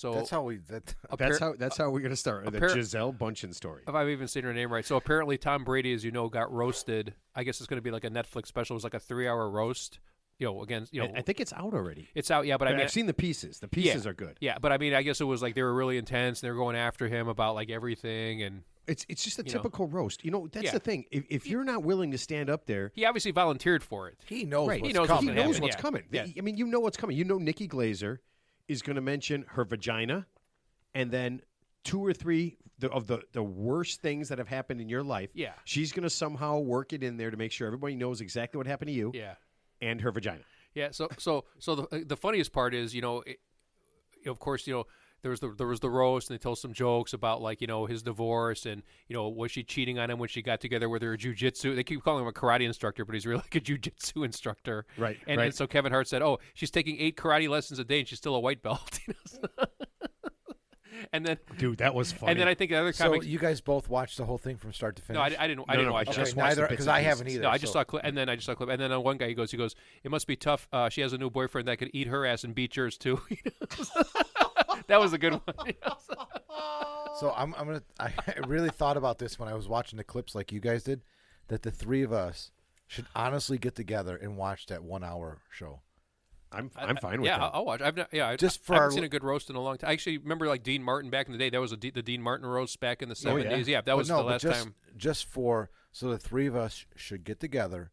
that's how we. That's how we're gonna start the Gisele Bundchen story. If I've even seen her name right. So apparently Tom Brady, as you know, got roasted. I guess it's going to be like a Netflix special. It was like a 3-hour roast. I think it's out already. It's out, yeah. But I mean, I've seen the pieces. The pieces are good. Yeah, but I mean, I guess it was like they were really intense. And they were going after him about like everything, and it's just a typical roast. That's the thing. If you're not willing to stand up there, he obviously volunteered for it. He knows. Right. What's He knows coming. He knows what's Yeah. coming. Yeah. I mean, you know what's coming. You know, Nikki Glaser is going to mention her vagina, and then 2 or 3 of the worst things that have happened in your life. Yeah. She's going to somehow work it in there to make sure everybody knows exactly what happened to you. Yeah. And her vagina. Yeah. So the funniest part is, of course, there was the roast, and they told some jokes about like his divorce, and was she cheating on him when she got together with her jiu-jitsu? They keep calling him a karate instructor, but he's really like a jiu-jitsu instructor. Right. And so Kevin Hart said, "Oh, she's taking 8 karate lessons a day, and she's still a white belt." And then, dude, that was funny. And then I think the other comics. So you guys both watched the whole thing from start to finish? No, I didn't. I didn't watch. Okay, Just neither, because I haven't either. No, I just saw a clip, and then And then one guy he goes, it must be tough. She has a new boyfriend that could eat her ass and beat yours too. That was a good one. So I really thought about this when I was watching the clips like you guys did, that the 3 of us should honestly get together and watch that 1-hour show. I'm fine with yeah, that. I'll watch. I haven't seen a good roast in a long time. I actually remember like Dean Martin back in the day. That was the Dean Martin roast back in the 70s. Yeah, that was the last time. So the 3 of us should get together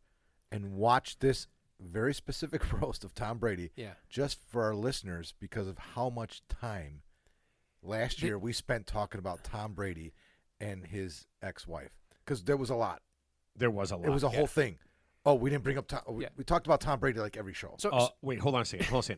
and watch this very specific roast of Tom Brady. Yeah. Just for our listeners, because of how much time last year we spent talking about Tom Brady and his ex-wife. Because there was a lot. There was a lot. It was a whole thing. Oh, we didn't bring up Tom. We talked about Tom Brady like every show. So wait, hold on a second.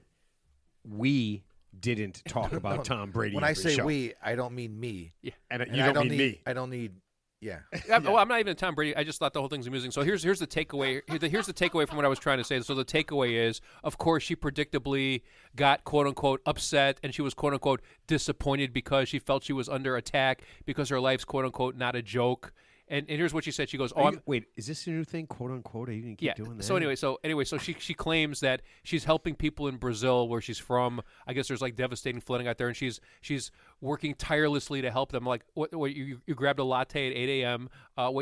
We didn't talk about Tom Brady. When every I say show. we, I don't mean me. Yeah, and you don't mean me. I don't need. Yeah. Well, I'm not even a Tom Brady. I just thought the whole thing's amusing. So here's the takeaway. Here's the takeaway from what I was trying to say. So the takeaway is, of course, she predictably got quote unquote upset, and she was quote unquote disappointed because she felt she was under attack because her life's quote unquote not a joke. And here's what she said. She goes, wait, is this a new thing, quote unquote? Are you going to keep doing that? So anyway, so she claims that she's helping people in Brazil, where she's from. I guess there's like devastating flooding out there, and she's working tirelessly to help them. Like, what you grabbed a latte at 8 a.m.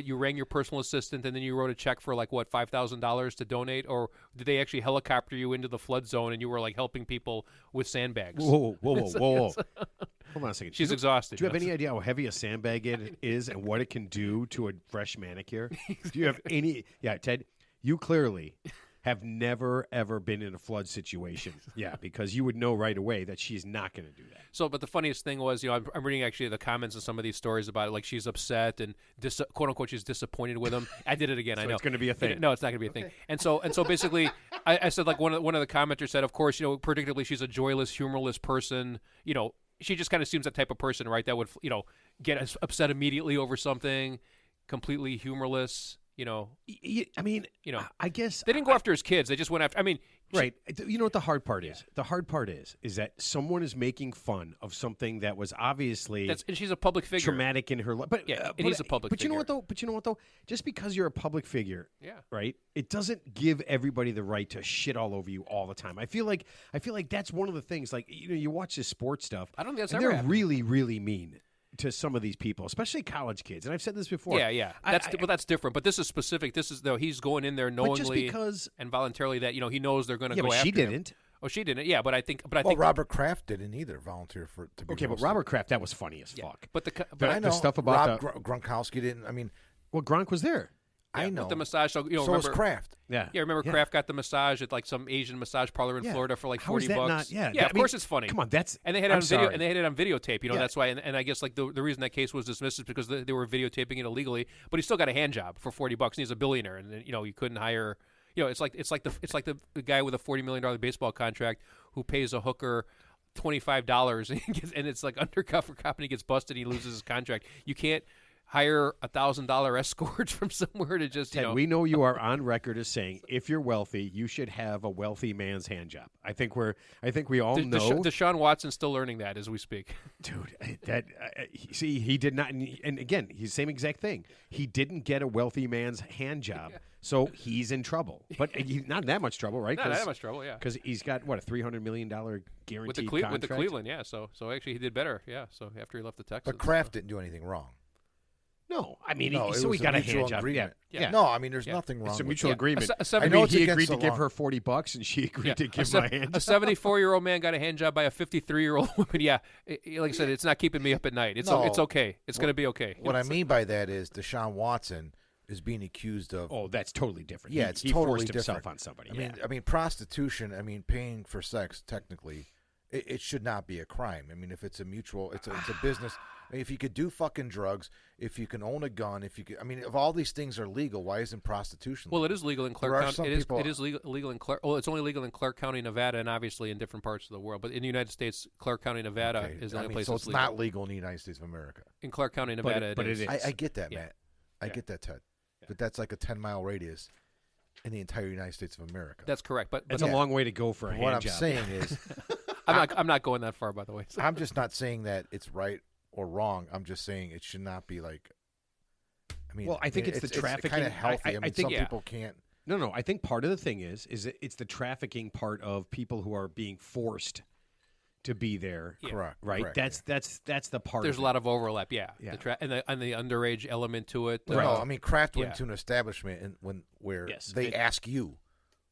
You rang your personal assistant, and then you wrote a check for like what $5,000 to donate, or did they actually helicopter you into the flood zone and you were like helping people with sandbags? Whoa. Hold on a second. She's exhausted. Do you have any idea how heavy a sandbag it is and what it can do to a fresh manicure? Do you have any? Yeah, Ted, you clearly have never, ever been in a flood situation. Yeah, because you would know right away that she's not going to do that. So, but the funniest thing was, I'm reading actually the comments in some of these stories about it, like she's upset and quote unquote she's disappointed with him. I did it again. So I know it's going to be a thing. No, it's not going to be a thing. And so basically, I said like one of the commenters said, of course, predictably she's a joyless, humorless person. She just kind of seems that type of person, right? That would get upset immediately over something, completely humorless. I mean, I guess they didn't go after his kids. They just went after. I mean, right. You know what the hard part is? The hard part is that someone is making fun of something that was obviously and she's a public figure, traumatic in her life. But he's a public. But figure. you know what though? Just because you're a public figure, yeah, right? It doesn't give everybody the right to shit all over you all the time. I feel like that's one of the things. Like you watch this sports stuff. I don't think that's and ever they're happened. really, really mean to some of these people, especially college kids. And I've said this before. Yeah. That's different. But this is specific. This is he's going in there knowingly and voluntarily that he knows they're going to go after him. She didn't. Oh, she didn't. Yeah, but I think. Robert Kraft didn't either volunteer to be. Okay, but Robert Kraft, that was funny as fuck. But I know the stuff about Gronkowski didn't. I mean, Gronk was there. I know with the massage. So remember, was Kraft. Yeah, remember Kraft got the massage at like some Asian massage parlor in Florida for like $40. Of course it's funny. Come on, that's and they had it on video. And they had it on videotape. Yeah. That's why. And I guess like the reason that case was dismissed is because they were videotaping it illegally. But he still got a hand job for $40, and he's a billionaire. And you couldn't hire. It's like the guy with a $40 million baseball contract who pays a hooker $25 and it's like undercover cop and he gets busted. And he loses his contract. You can't hire $1,000 escorts from somewhere to just Ted, we know you are on record as saying if you're wealthy, you should have a wealthy man's hand job. I think we all know. Deshaun Watson's still learning that as we speak. Dude, he did not. And again, he's the same exact thing. He didn't get a wealthy man's hand job. So he's in trouble, but not that much trouble, right? Not that much trouble, yeah. Because he's got what, a $300 million guaranteed With the contract? Cleveland, yeah. So actually he did better, yeah. So after he left the Texans, But Kraft didn't do anything wrong. No, I mean, No, so it he was got a a mutual hand job. agreement. Yeah. No, I mean, there's Yeah. nothing wrong It's a with mutual Yeah. agreement. I know it's he against agreed the to give law. her $40, and she agreed to give my hand a job. 74-year-old man got a hand job by a 53-year-old woman. Yeah, like I said, it's not keeping me up at night. It's No. it's okay. It's going to be okay. What I mean by that is Deshaun Watson is being accused of. Oh, that's totally different. Yeah, He- it's he totally forced himself different. on somebody. I mean, prostitution. I mean, paying for sex. Technically, it should not be a crime. I mean, if it's a mutual, it's a business. I mean, if you could do fucking drugs, if you can own a gun, if you could, I mean, if all these things are legal, why isn't prostitution? Well, legal? it is legal in There Clark are County. some It is people- legal in Clark. Well, it's only legal in Clark County, Nevada, and obviously in different parts of the world. But in the United States, Clark County, Nevada Okay, is the I only mean, place so that's it's legal. not legal in the United States of America. In Clark County, Nevada, but it is. I get that, Yeah. Matt. I Yeah. get that, Ted. But that's like a 10-mile radius in the entire United States of America. That's correct. But It's yeah. a long way to go for a What hand I'm job. saying is, I'm not going that far, by the way. I'm just not saying that it's right or wrong. I'm just saying it should not be like. I mean, Well, I think it's the trafficking. kind of healthy. I, I mean, think some yeah. people can't. No. I think part of the thing is it's the trafficking part of people who are being forced to be there. Yeah. Correct. Right. correct, That's the part. There's of a lot of overlap. Yeah. Yeah. And the underage element to it. yeah. No, I mean, Kraft went yeah. to an establishment where Yes. they ask you,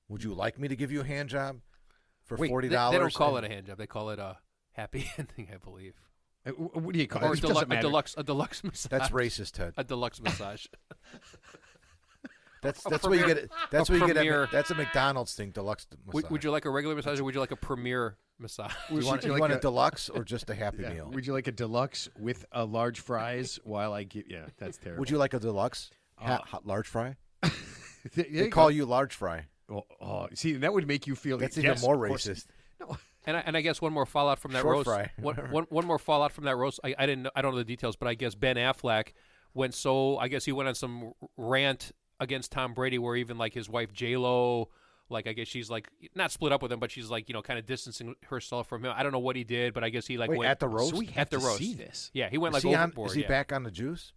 "Would you like me to give you a hand job for Wait, $40?" They don't call it a hand job. They call it a happy ending, I believe. What do you call Or it? It doesn't matter. a deluxe massage. That's racist, Ted. A deluxe massage. That's a what you premier- get. That's a what you get. premier- That's a McDonald's thing, deluxe massage. Would you like a regular massage or would you like a premier massage? You want, you you like want a a- deluxe or just a Happy Yeah. Meal? Would you like a deluxe with a large fries while I give? Yeah, that's terrible. Would you like a deluxe hot large fry? There They you call go. you large fry. See, that would make you feel. That's yes, even more of course. racist. No. And I guess one more fallout from that Short roast. fry. One more fallout from that roast. I don't know the details, but I guess Ben Affleck I guess he went on some rant against Tom Brady, where even like his wife J-Lo, like I guess she's like not split up with him, but she's like kind of distancing herself from him. I don't know what he did, but I guess he like Wait, went at the roast? So we At have the to roast. see this. Yeah, he went like Is he, overboard. is he yeah. back on the juice?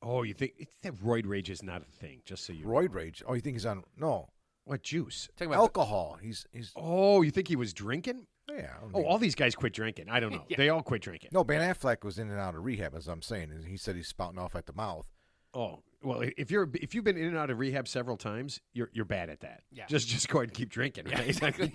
Oh, you think that roid rage is not a thing? Just so you know. Roid rage. Oh, you think he's on? No, What juice? Talking about alcohol. He's. Oh, you think he was drinking? Yeah. I Oh, mean- all these guys quit drinking. I don't know. Yeah. They all quit drinking. No, Ben Affleck was in and out of rehab, as I'm saying. And he said he's spouting off at the mouth. Oh, well, if you've been in and out of rehab several times, you're bad at that. Yeah. Just go ahead and keep drinking. Yeah, Right? exactly.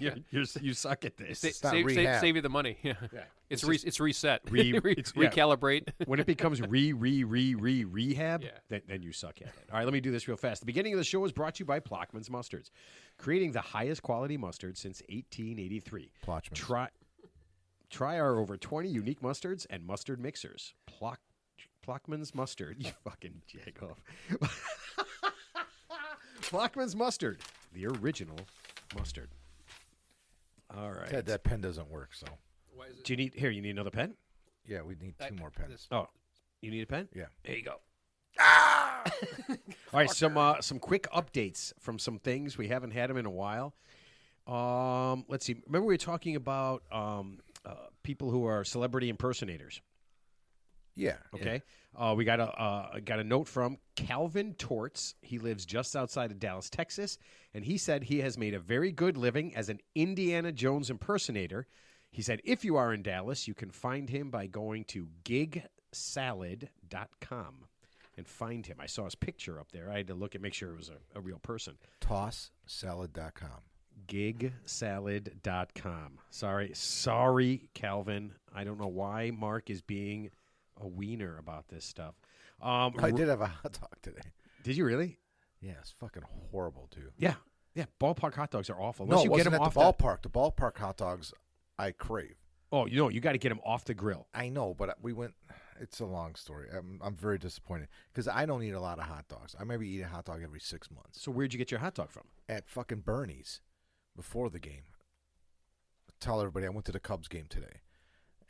You suck at this. It's not rehab. Save you the money. Yeah. Yeah. It's It's it's reset. it's- yeah. Recalibrate. When it becomes rehab, Yeah. then you suck at it. All right, let me do this real fast. The beginning of the show is brought to you by Plockman's Mustards, creating the highest quality mustard since 1883. Plotchman's. Try our over 20 unique mustards and mustard mixers. Plockman's Mustard. You fucking jag off. Plockman's Mustard, the original mustard. All right. Ted, that pen doesn't work. So Do you need you need another pen? yeah, we need two more pens. Oh, you need a pen? Yeah. There you go. All right, some quick updates from some things we haven't had them in a while. Let's see. Remember we were talking about people who are celebrity impersonators. Yeah. Okay. We got a note from Calvin Torts. He lives just outside of Dallas, Texas, and he said he has made a very good living as an Indiana Jones impersonator. He said if you are in Dallas, you can find him by going to gigsalad.com and find him. I saw his picture up there. I had to look and make sure it was a real person. Tosssalad.com. Gigsalad.com. Sorry, Calvin. I don't know why Mark is being a wiener about this stuff. I did have a hot dog today. Did you really? Yeah, it's fucking horrible too. Yeah. Ballpark hot dogs are awful. No, Unless it you get wasn't them at off the ballpark. The ballpark hot dogs, I crave. Oh, you got to get them off the grill. I know, but we went. It's a long story. I'm very disappointed because I don't eat a lot of hot dogs. I maybe eat a hot dog every 6 months. So where'd you get your hot dog from? At fucking Bernie's before the game. Tell everybody I went to the Cubs game today,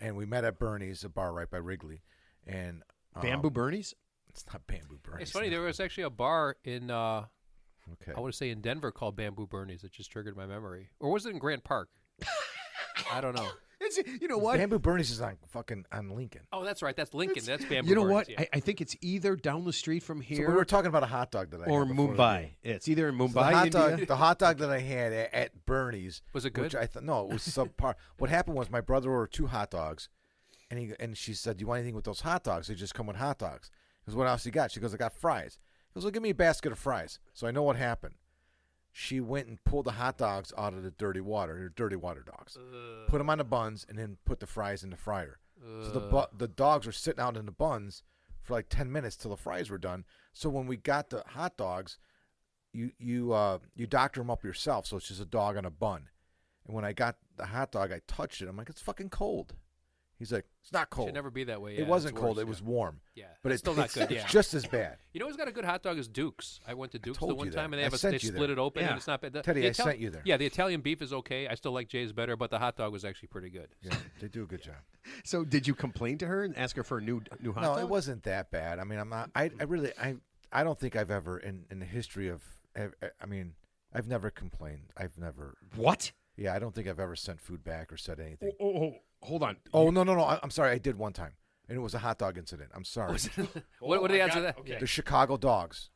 and we met at Bernie's, a bar right by Wrigley, and Bamboo Bernie's? It's not Bamboo Bernie's. It's funny. There was actually a bar in Okay. I want to say in Denver called Bamboo Bernie's. It just triggered my memory. Or was it in Grant Park? I don't know. You know what? Bamboo Bernie's is on Lincoln. Oh, that's right. That's Lincoln. That's Bamboo. You know Bernie's, what? yeah. I think it's either down the street from So here we were talking about a hot dog that I or had before the Mumbai. game. Yeah, it's either in So Mumbai, India. the hot dog that I had at Bernie's. Was it good? Which no, it was subpar. What happened was my brother ordered 2 hot dogs, and she said, "Do you want anything with those hot dogs? They just come with hot dogs." Because what else you got? She goes, "I got fries." He goes, "Well, give me a basket of fries." So I know what happened. She went and pulled the hot dogs out of the dirty water dogs. Put them on the buns, and then put the fries in the fryer. So the dogs were sitting out in the buns for like 10 minutes till the fries were done. So when we got the hot dogs, you doctor them up yourself. So it's just a dog on a bun. And when I got the hot dog, I touched it. I'm like, it's fucking cold. He's like, it's not cold. Should never be that way. It Yeah, wasn't it's cold. worse, It was warm. Yeah, But it's still not good. It's Yeah, just as bad. you know who's got a good hot dog is Duke's. I went to Duke's the told one you time, that. and I they sent split you there. it open, Yeah. and it's not bad. Teddy, I sent you there. Yeah, the Italian beef is okay. I still like Jay's better, but the hot dog was actually pretty good. Yeah, they do a good job. So did you complain to her and ask her for a new hot No, dog? it wasn't that bad. I mean, I'm not. I really. I don't think I've ever in the history of. I mean, I've never complained. I've never. What? Yeah, I don't think I've ever sent food back or said anything. Oh, hold on. Oh no! I'm sorry. I did one time, and it was a hot dog incident. I'm sorry. What did he answer that? Okay. The Chicago Dogs,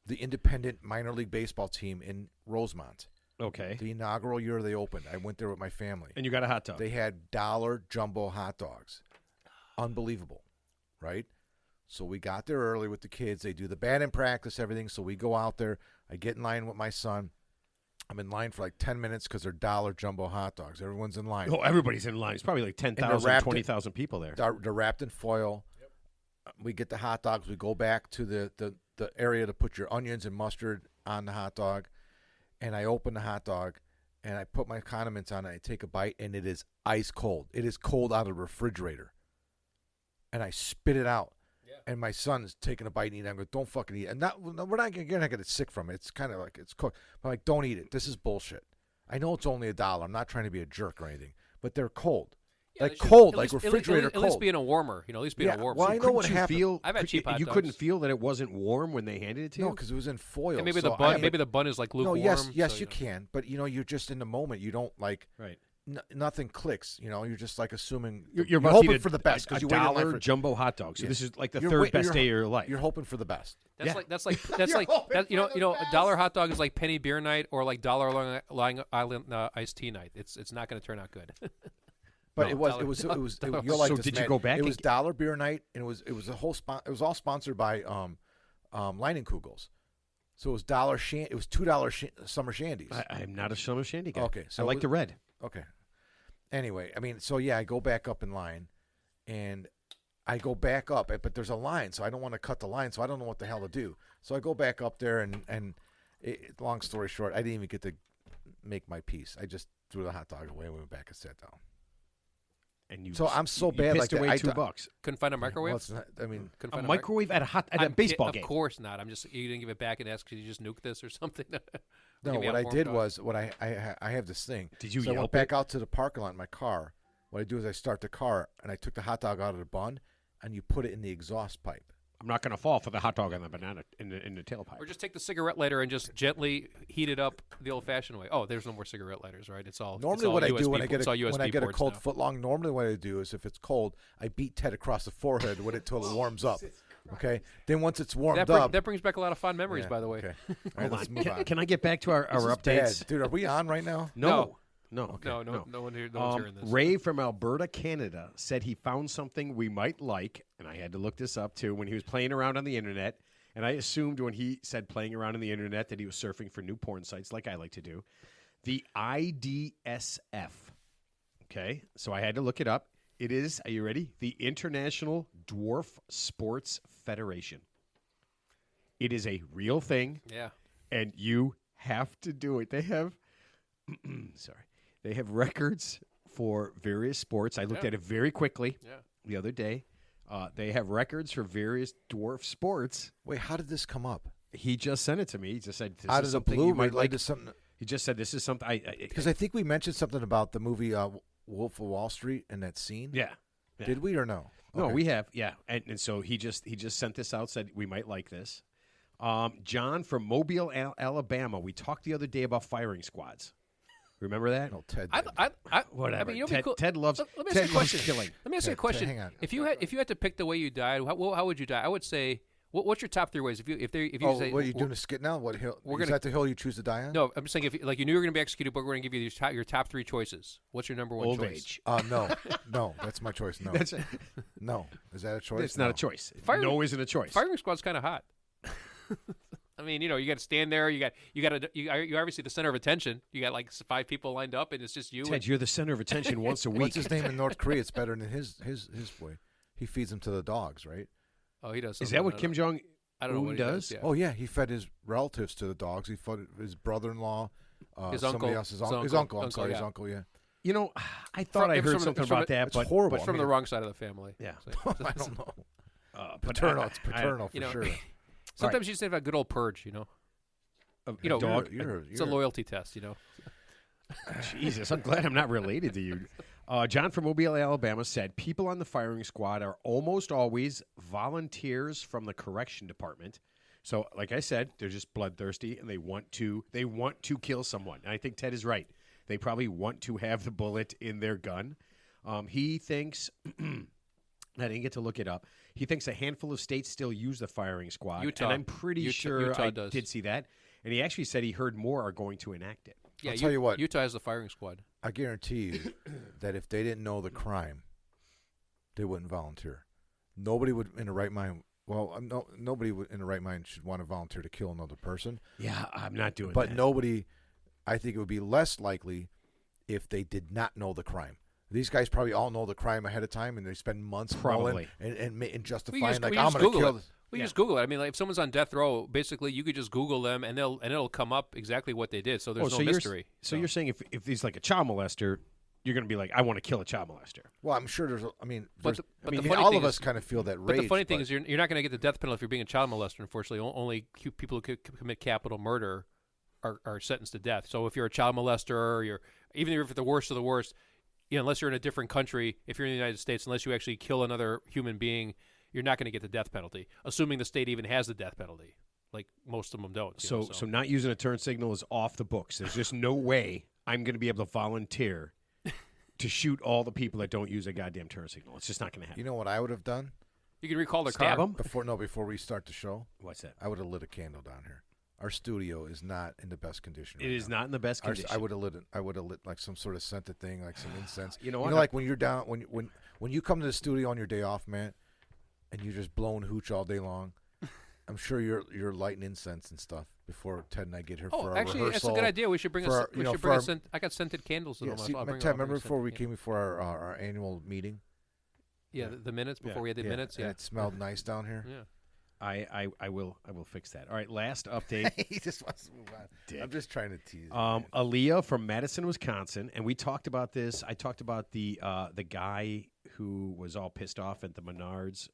the independent minor league baseball team in Rosemont, Okay. the inaugural year they opened. I went there with my family. And you got a hot dog. They had dollar jumbo hot dogs. Unbelievable, right? So we got there early with the kids. They do the batting practice, everything. So we go out there. I get in line with my son. I'm in line for like 10 minutes because they're dollar jumbo hot dogs. Everyone's in line. Oh, everybody's in line. It's probably like 10,000, wrapped 20,000 people there. They're wrapped in foil. Yep. We get the hot dogs. We go back to the area to put your onions and mustard on the hot dog. And I open the hot dog, and I put my condiments on it. I take a bite, and it is ice cold. It is cold out of the refrigerator. And I spit it out. And my son's taking a bite and eating. I go, don't fucking eat it. And you're not going to get sick from it. It's kind of like it's cooked. I'm like, don't eat it. This is bullshit. I know it's only $1. I'm not trying to be a jerk or anything, but they're cold. Yeah, like they should- cold, at like least- refrigerator at cold. least be in a warmer. At least be in a Yeah, warmer. well, I know what Couldn't you happened. feel? I've had cheap hot You dogs. couldn't feel that it wasn't warm when they handed it to you? No, because it was in foil. Yeah, maybe so the I bun. have Maybe the bun is like No, lukewarm. yes, so, you can. But, you're just in the moment. You don't like Right. nothing clicks. You're just like assuming. You're about to hoping eat for the best a because you wait in line dollar for jumbo hot dog. So Yeah. this is like the You're third wait- best you're- day of your life. You're hoping for the best. That's Yeah. like that's like You're hoping you know for the a best. dollar hot dog is like penny beer night or like dollar Long Island iced tea night. It's not going to turn out good. But No. it was Dollar- you'll like So this, did you man. go back It and- was dollar beer night, and it was a whole it was all sponsored by Leinenkugels. So it was it was $2 summer shandies. I'm not a summer shandy guy. Okay, so I like it- the red. Okay. Anyway, I mean, so yeah, I go back up in line, and I go back up, but there's a line, so I don't want to cut the line, so I don't know what the hell to do. So I go back up there, and long story short, I didn't even get to make my piece. I just threw the hot dog away and went back and sat down. And you. So I'm so you bad, pissed like that. away I $2. Couldn't find a microwave. Well, it's not, I mean, Couldn't A find microwave at a I'm baseball kid- game. Of course not. I'm just you didn't give it back and ask, could you just nuke this or something? no. Give me What a I warm did dog. was I have this thing. Did you So I yelp went back it? out to the parking lot in my car. What I do is I start the car, and I took the hot dog out of the bun, and you put it in the exhaust pipe. I'm not going to fall for the hot dog and the banana in the tailpipe. Or just take the cigarette lighter and just gently heat it up the old-fashioned way. Oh, there's no more cigarette lighters, right? It's all Normally, it's all what I USB do when I get it's all a USB cold ports now. footlong, normally what I do is if it's cold, I beat Ted across the forehead with it till it warms up. Okay, then once it's warmed up, That brings back a lot of fond memories, Yeah, by the way. Okay. All right, Hold let's on. move on. Can I get back to our This is updates? bad. Dude. Are we on right now? No. Okay. No one here. No one's hearing this. Ray from Alberta, Canada, said he found something we might like, and I had to look this up too. When he was playing around on the internet, and I assumed when he said playing around on the internet that he was surfing for new porn sites, like I like to do. The IDSF. Okay, so I had to look it up. It is. Are you ready? The International Dwarf Sports Federation. It is a real thing. Yeah. And you have to do it. They have, sorry, they have records for various sports. I looked Yeah. at it very quickly Yeah. the other day. They have records for various dwarf sports. Wait, how did this come up? He just sent it to me. He just said, "This Out is of the something blue, you might like." related to something? He just said, "This is something." Because I think we mentioned something about the movie Wolf of Wall Street and that scene. yeah. Did we or no? No, Okay. we have, yeah, and so he just sent this out. Said we might like this. John from Mobile, Alabama. We talked the other day about firing squads. Remember that? No, Ted. I, did. Whatever. I mean, you know, Ted, cool. Ted loves Let me ask you a Ted loves question. killing. Let me ask you a Ted, question. hang on. If you had to pick the way you died, how would you die? I would say, what's your top 3 ways? If you Oh, say, what are you doing a skit now? What hill? We're Is gonna- that the hill you choose to die on? no, I'm just saying if like you knew you were going to be executed, but we're going to give you your top 3 choices. What's your number 1 Old choice? age. No, no, that's my choice. No, That's no. Is that a choice? it's not No. a choice. Firing- no isn't a choice. Firing squad's kind of hot. I mean, you got to stand there. You're obviously the center of attention. You got like 5 people lined up, and it's just you. Ted, you're the center of attention once a week. What's his name in North Korea? It's better than his boy. He feeds them to the dogs, right? Oh, he does. Is something. that what Kim Jong I don't know Un what he does? Yeah. Oh yeah, he fed his relatives to the dogs. He fed his brother-in-law, His somebody uncle. else's His his uncle. uncle. I'm sorry, yeah. his uncle. Yeah, You know, I thought I it's heard from the- something it's from about the- that, it's but horrible. But it's from I the mean, wrong side of the family. Yeah. So- I don't know. but Paternal, it's paternal you for know, sure. Sometimes you just have a good old purge. You know, dog. it's a loyalty test. Jesus, I'm glad I'm not related to you. John from Mobile, Alabama said people on the firing squad are almost always volunteers from the correction department. So, like I said, they're just bloodthirsty and they want to kill someone. And I think Ted is right. They probably want to have the bullet in their gun. He thinks I didn't get to look it up. He thinks a handful of states still use the firing squad. Utah. And I'm pretty sure Utah I does. did see that. And he actually said he heard more are going to enact it. Yeah, I'll tell you what. Utah has the firing squad. I guarantee you that if they didn't know the crime, they wouldn't volunteer. Nobody would in the right mind. Well, nobody would in the right mind should want to volunteer to kill another person. Yeah, I'm not doing But that. nobody, I think it would be less likely if they did not know the crime. These guys probably all know the crime ahead of time, and they spend months Probably. and justifying We just I'm going to Google kill it. this. We Yeah. just Google it. I mean, like if someone's on death row, basically you could just Google them and it'll come up exactly what they did. So there's no mystery. So you're saying if he's like a child molester, you're going to be like, I want to kill a child molester. Well, I'm sure there's. I mean, But there's- the- but the I mean, funny all thing of is- us kind of feel that But rage. the funny thing is, you're not going to get the death penalty if you're being a child molester. Unfortunately, only people who commit capital murder are sentenced to death. So if you're a child molester, or even if you're the worst of the worst, unless you're in a different country, if you're in the United States, unless you actually kill another human being, you're not going to get the death penalty, assuming the state even has the death penalty. Like most of them don't. So not using a turn signal is off the books. There's just no way I'm going to be able to volunteer to shoot all the people that don't use a goddamn turn signal. It's just not going to happen. You know what I would have done you can recall their Stab car. them? before we start the show? What's that? I would have lit a candle down here. Our studio is not in the best condition. It right is now. not in the best Our- condition. I would have lit like some sort of scented thing, like some incense. You know what? like when you're down when you come to the studio on your day off, man, and you're just blowing hooch all day long. I'm sure you're lighting incense and stuff before Ted and I get here for our Actually, that's a rehearsal. good idea. We should bring for our- I got scented candles. Yeah, at home. see, I'll bring- Ted, I'll bring remember a before we scented came before our annual meeting? Yeah, the minutes before Yeah. we had the minutes. and Yeah, it smelled nice down here. yeah. I will fix that. All right, last update. He just wants to move on. Dick. I'm just trying to tease. you. Aaliyah from Madison, Wisconsin, and we talked about this. I talked about the guy who was all pissed off at the Menards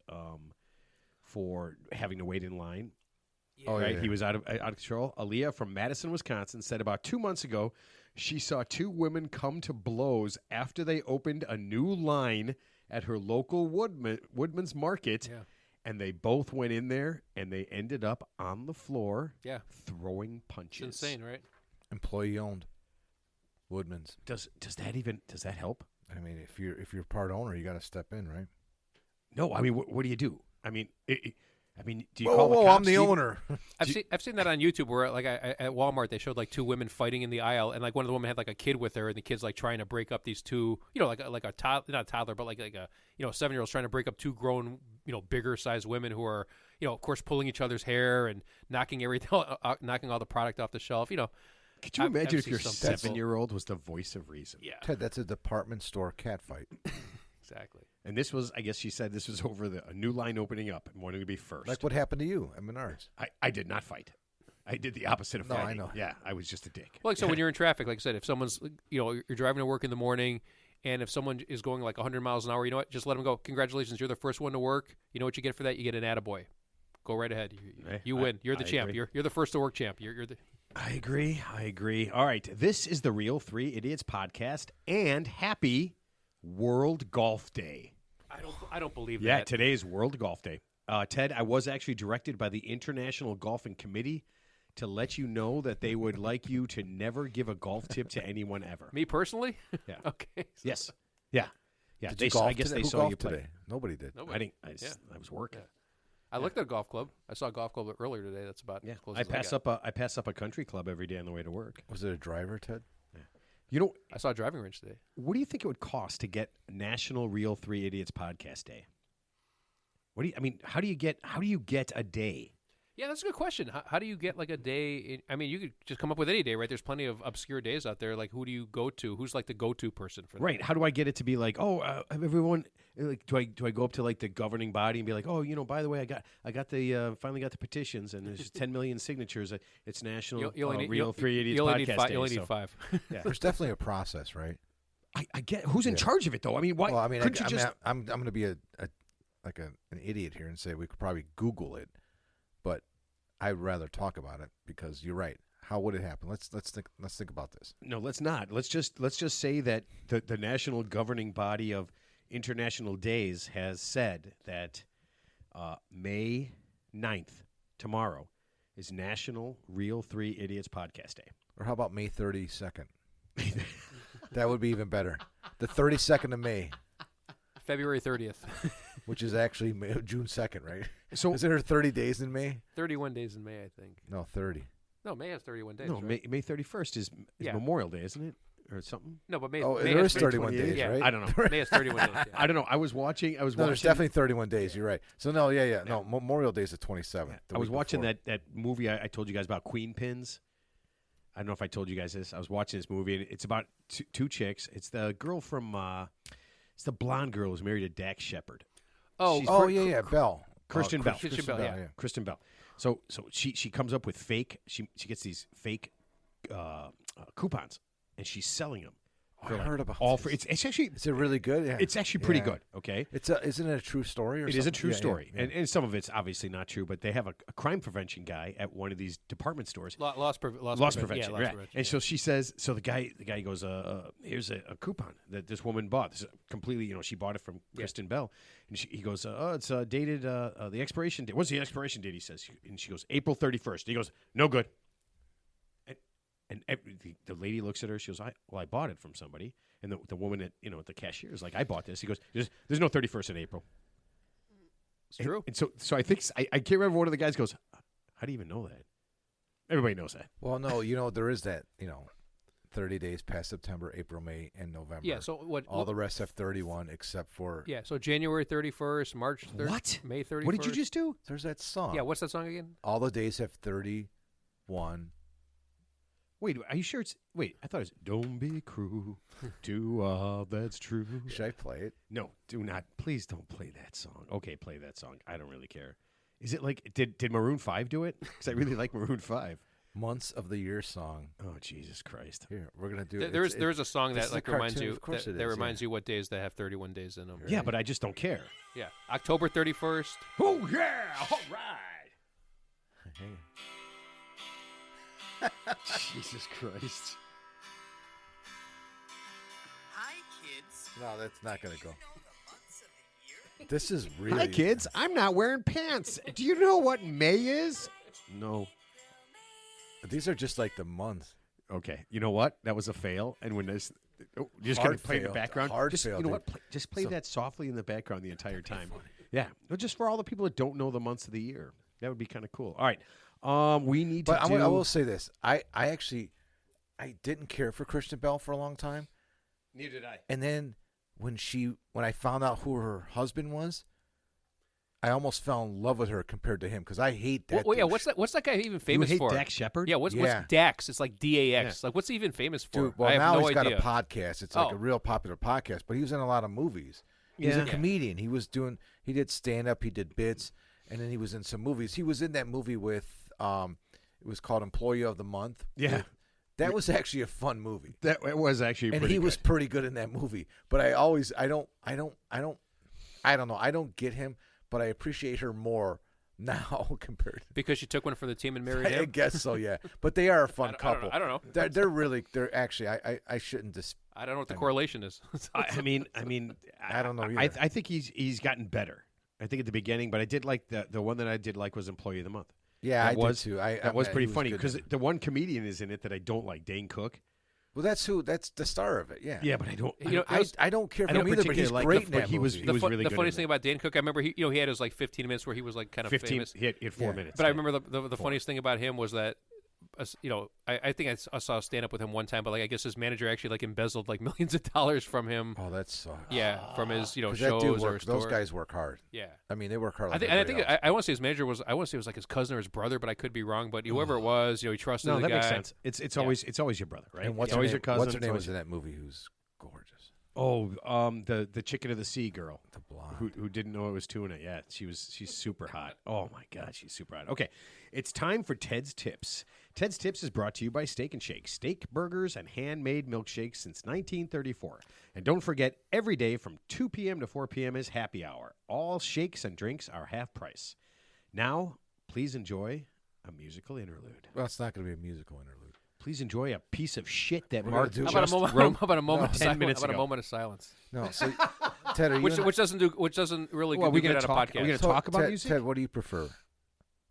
for having to wait in line. Oh, Right, yeah. he was out of control. Aaliyah from Madison, Wisconsin, said about 2 months ago she saw 2 women come to blows after they opened a new line at her local Woodman's Market. Yeah. And they both went in there, and they ended up on the floor, Yeah. throwing punches. It's insane, right? Employee owned. Woodman's. Does that help? I mean, if you're part owner, you got to step in, right? No, I mean, what do you do? I mean, do you Whoa, call the whoa, cops? I'm the owner. I've seen that on YouTube where like at Walmart they showed like 2 women fighting in the aisle, and like one of the women had like a kid with her, and the kid's like trying to break up these 2, like a toddler, not a toddler, but like a 7-year-old's trying to break up 2 grown bigger sized women who are of course pulling each other's hair and knocking everything knocking all the product off the shelf. Could you I've imagine if seen your some people- 7-year-old was the voice of reason? Yeah, Ted, that's a department store cat fight. exactly. And this was, I guess she said this was over a new line opening up and wanting to be first. Like what happened to you at Menards. I did not fight. I did the opposite of No, I fighting. know. Yeah, I was just a dick. Well, like so when you're in traffic, like I said, if someone's you're driving to work in the morning, and if someone is going like 100 miles an hour, you know what? Just let them go. Congratulations, you're the first one to work. You know what you get for that? You get an attaboy. Go right ahead. You win. You're the champ. agree. You're the first to work champ. You're the. I agree. All right, this is the Real 3 Idiots podcast, and happy World Golf Day. I don't believe Yeah, that. today is World Golf Day. Ted, I was actually directed by the International Golfing Committee to let you know that they would like you to never give a golf tip to anyone ever. Me personally? Yeah. Okay. Yes. Yeah. Yeah. Did They you saw, golf I guess today? they Who saw golfed you play. today? Nobody did. Nobody. I was working. Yeah. I looked at a golf club. I saw a golf club earlier today. That's about Yeah. as close I as pass got. I pass up a country club every day on the way to work. Was it a driver, Ted? You know, I saw a driving range today. what do you think it would cost to get National Real Three Idiots Podcast Day? How do you get a day? Yeah, that's a good question. How do you get like a day? You could just come up with any day, right? There's plenty of obscure days out there. Like, who do you go to? Who's like the go-to person for that? Right. How do I get it to be like, everyone? Like, do I go up to like the governing body and be like, by the way, I got the finally got the petitions and there's 10 million signatures. It's National Real Three Idiots Podcast Day. You only need 5. Yeah. There's definitely a process, right? I get who's in charge of it though. I mean, why? Well, I mean, couldn't you just? I'm going to be an idiot here and say we could probably Google it, but I'd rather talk about it because you're right. How would it happen? Let's think about this. No, let's not. Let's just say that the national governing body of international days has said that May 9th, tomorrow, is National Real Three Idiots Podcast Day. Or how about May 32nd? That would be even better. The 32nd of May, February 30th. which is actually June 2nd, right? So is there 30 days in May? 31 days in May, I think. No, 30. No, May has 31 days. no, right? May 31st is Yeah. Memorial Day, isn't it, or something? No, but May. Oh, May there has is 31 days, Yeah. right? I don't know. May has 31 days. Yeah. I don't know. I was watching. No, there's definitely 31 days. You're right. So no, yeah. No, Memorial Day is the 27th. I was watching that movie I told you guys about, Queen Pins. I don't know if I told you guys this. I was watching this movie, and it's about two chicks. It's the girl from, it's the blonde girl who's married to Dax Shepard. Oh, yeah, Bell. Kristen Bell. Kristen Bell, yeah. Kristen Bell. So she comes up with fake. She gets these fake coupons, and she's selling them. I heard about all this. for it's actually Is it really good? Yeah. it's actually pretty Yeah. good. Okay. Isn't it a true story? Or It is a something? true Yeah, story, yeah. And some of it's obviously not true. But they have a crime prevention guy at one of these department stores. Loss prevention. Loss Yeah, prevention, loss right? prevention, And so she says, so the guy goes, here's a coupon that this woman bought. This is completely, she bought it from Kristen Bell, and he goes, it's dated. The expiration date. What's the expiration date? He says, and she goes, April 31st. He goes, no good. And the lady looks at her. She goes, I bought it from somebody. And the woman at the cashier is like, I bought this. He goes, there's no 31st in April. It's true. And so I think I can't remember, one of the guys goes, how do you even know that? Everybody knows that. Well, no, there is that, 30 days past September, April, May, and November. Yeah. So what? All the rest have 31 except for Yeah. So January 31st, March 30th, What? May 31st. What did you just do? there's that song. Yeah. What's that song again? All the days have 31. Wait, are you sure it's... Wait, I thought it was... Don't be cruel to all that's true. Should I play it? No, do not. Please don't play that song. Okay, play that song. I don't really care. Is it like... Did Maroon 5 do it? Because I really like Maroon 5. Months of the Year song. Oh, Jesus Christ. Here, we're going to do it. There's a song this that is a like reminds cartoon. you Of course it that is, reminds you what days that have 31 days in them. Yeah, but I just don't care. Yeah. October 31st. Oh, yeah! All right! Jesus Christ. Hi, kids. No, that's not going to go. Do you know the months of the year? This is really... Hi, kids. I'm not wearing pants. Do you know what May is? No. These are just like the months. Okay. You know what? That was a fail. And when this... Oh, you're just Hard going to play in the fail. background? Hard just, fail, You know dude. what? Just play So- that softly in the background the entire time. Yeah. No, just for all the people that don't know the months of the year. That would be kind of cool. All right. We need But to do... I will say this. I didn't care for Kristen Bell for a long time. Neither did I. And then when I found out who her husband was, I almost fell in love with her compared to him because I hate that. Well, yeah. douche. What's that guy even You famous hate for? Dax Shepard? Yeah. What's Yeah. Dax? It's like DAX. Like what's he even famous for? Dude, well, I have now no he's idea. got a podcast. It's like Oh. a real popular podcast, but he was in a lot of movies. He's Yeah. a comedian. He did stand-up, he did bits, and then he was in some movies. He was in that movie with, it was called Employee of the Month. Yeah. That was actually a fun movie. That it was actually And pretty he good. was pretty good in that movie. But I don't know. I don't get him, but I appreciate her more now compared to Because she took one for the team and married I him. guess so, yeah. But they are a fun couple. I don't know. They're actually, I shouldn't just, I don't know what the correlation is. I mean, I don't know I either. think he's gotten better. I think at the beginning, but I did like the one that I did like was Employee of the Month. Yeah, That I was did too. that was he pretty funny good because in it. the one comedian is in it that I don't like, Dane Cook. Well, that's the star of it. Yeah. Yeah, but I don't. You know, I don't care I for don't him either, but particularly he's like great the- in but that he was- movie. he was really the good funniest in thing it. about Dan Cook, I remember he had his like 15 minutes where he was like kind of 15. famous. He had 4 Yeah. minutes. But I remember the funniest thing about him was that, I think I saw a stand up with him one time, but like I guess his manager actually like embezzled like millions of dollars from him. Oh, that sucks. Yeah, from his 'Cause shows that dude or works. Those store. guys work hard. Yeah. I mean, they work hard. I Like think, and I everybody think else. I want to say his manager was. I want to say it was like his cousin or his brother, but I could be wrong. But whoever it was, he trusted No, the that guy. makes sense. It's always your brother, right? And what's It's her always name? your cousin. What's her it's name always was in that movie? Who's gorgeous? the chicken of the sea girl The blonde. who didn't know it was tuna. Yeah, she's super hot. Oh my god, she's super hot. Okay, it's time for Ted's Tips. Ted's Tips is brought to you by Steak and Shake, steak burgers and handmade milkshakes since 1934. And don't forget, every day from 2 p.m. to 4 p.m. is happy hour. All shakes and drinks are half price. Now, please enjoy a musical interlude. Well, it's not going to be a musical interlude. Please enjoy a piece of shit that We're Mark gonna do- just How about a moment? wrote How about a moment? of 10 silence? minutes How about ago. a moment of silence? No, so Ted, are you Which doesn't really Well, do we good gonna on a talk- podcast. are we gonna So, talk about Ted, music? Ted, what do you prefer,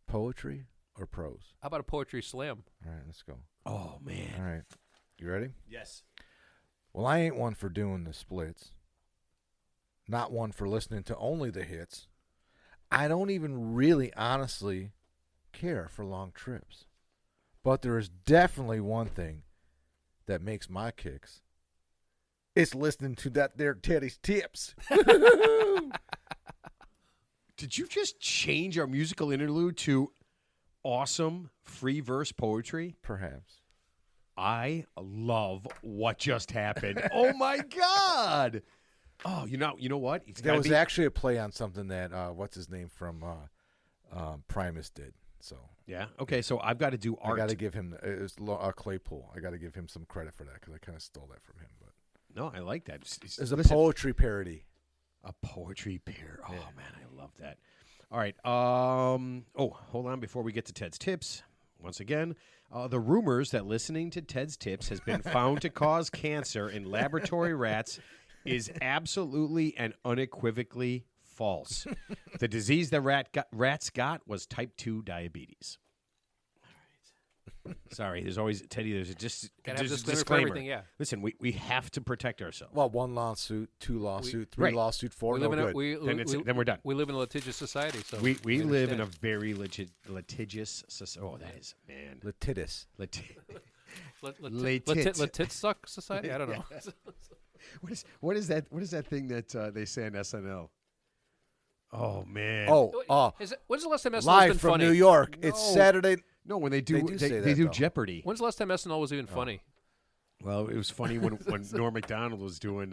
poetry or prose? How about a poetry slam? All right, let's go. Oh man. All right, you ready? Yes. Well, I ain't one for doing the splits. Not one for listening to only the hits. I don't even really honestly care for long trips. But there is definitely one thing that makes my kicks. It's listening to that there Teddy's Tips. Did you just change our musical interlude to awesome free verse poetry? Perhaps. I love what just happened. Oh my god! Oh, you know what? It's That gotta was be- actually a play on something that what's his name from Primus did. So yeah. Okay, so I've got to do art. I got to give him it's Claypool. I got to give him some credit for that because I kind of stole that from him. But No, I like that. it's a Listen, poetry parody. a poetry pair. Oh man, I love that. All right. Oh, hold on before we get to Ted's Tips. Once again, the rumors that listening to Ted's Tips has been found to cause cancer in laboratory rats is absolutely and unequivocally false. The disease that rats got was type 2 diabetes. All right. Sorry, there's always, Teddy, there's a Gotta have a disclaimer for disclaimer. everything, yeah. Listen, we have to protect ourselves. Well, 1 lawsuit, 2 lawsuit, 3 Right. lawsuit, 4 We no live in a, good. Then we're done. We live in a litigious society, so We live in a understand. very litigious society. Oh, that is, man. Lititis. Suck society. I don't know. What is that thing that they say on SNL? Oh man. When's the last time SNL's live been from funny? New York. It's No. Saturday. no, when they do They do say that, do though. Jeopardy. When's the last time SNL was even funny? Well, it was funny when Norm Macdonald was doing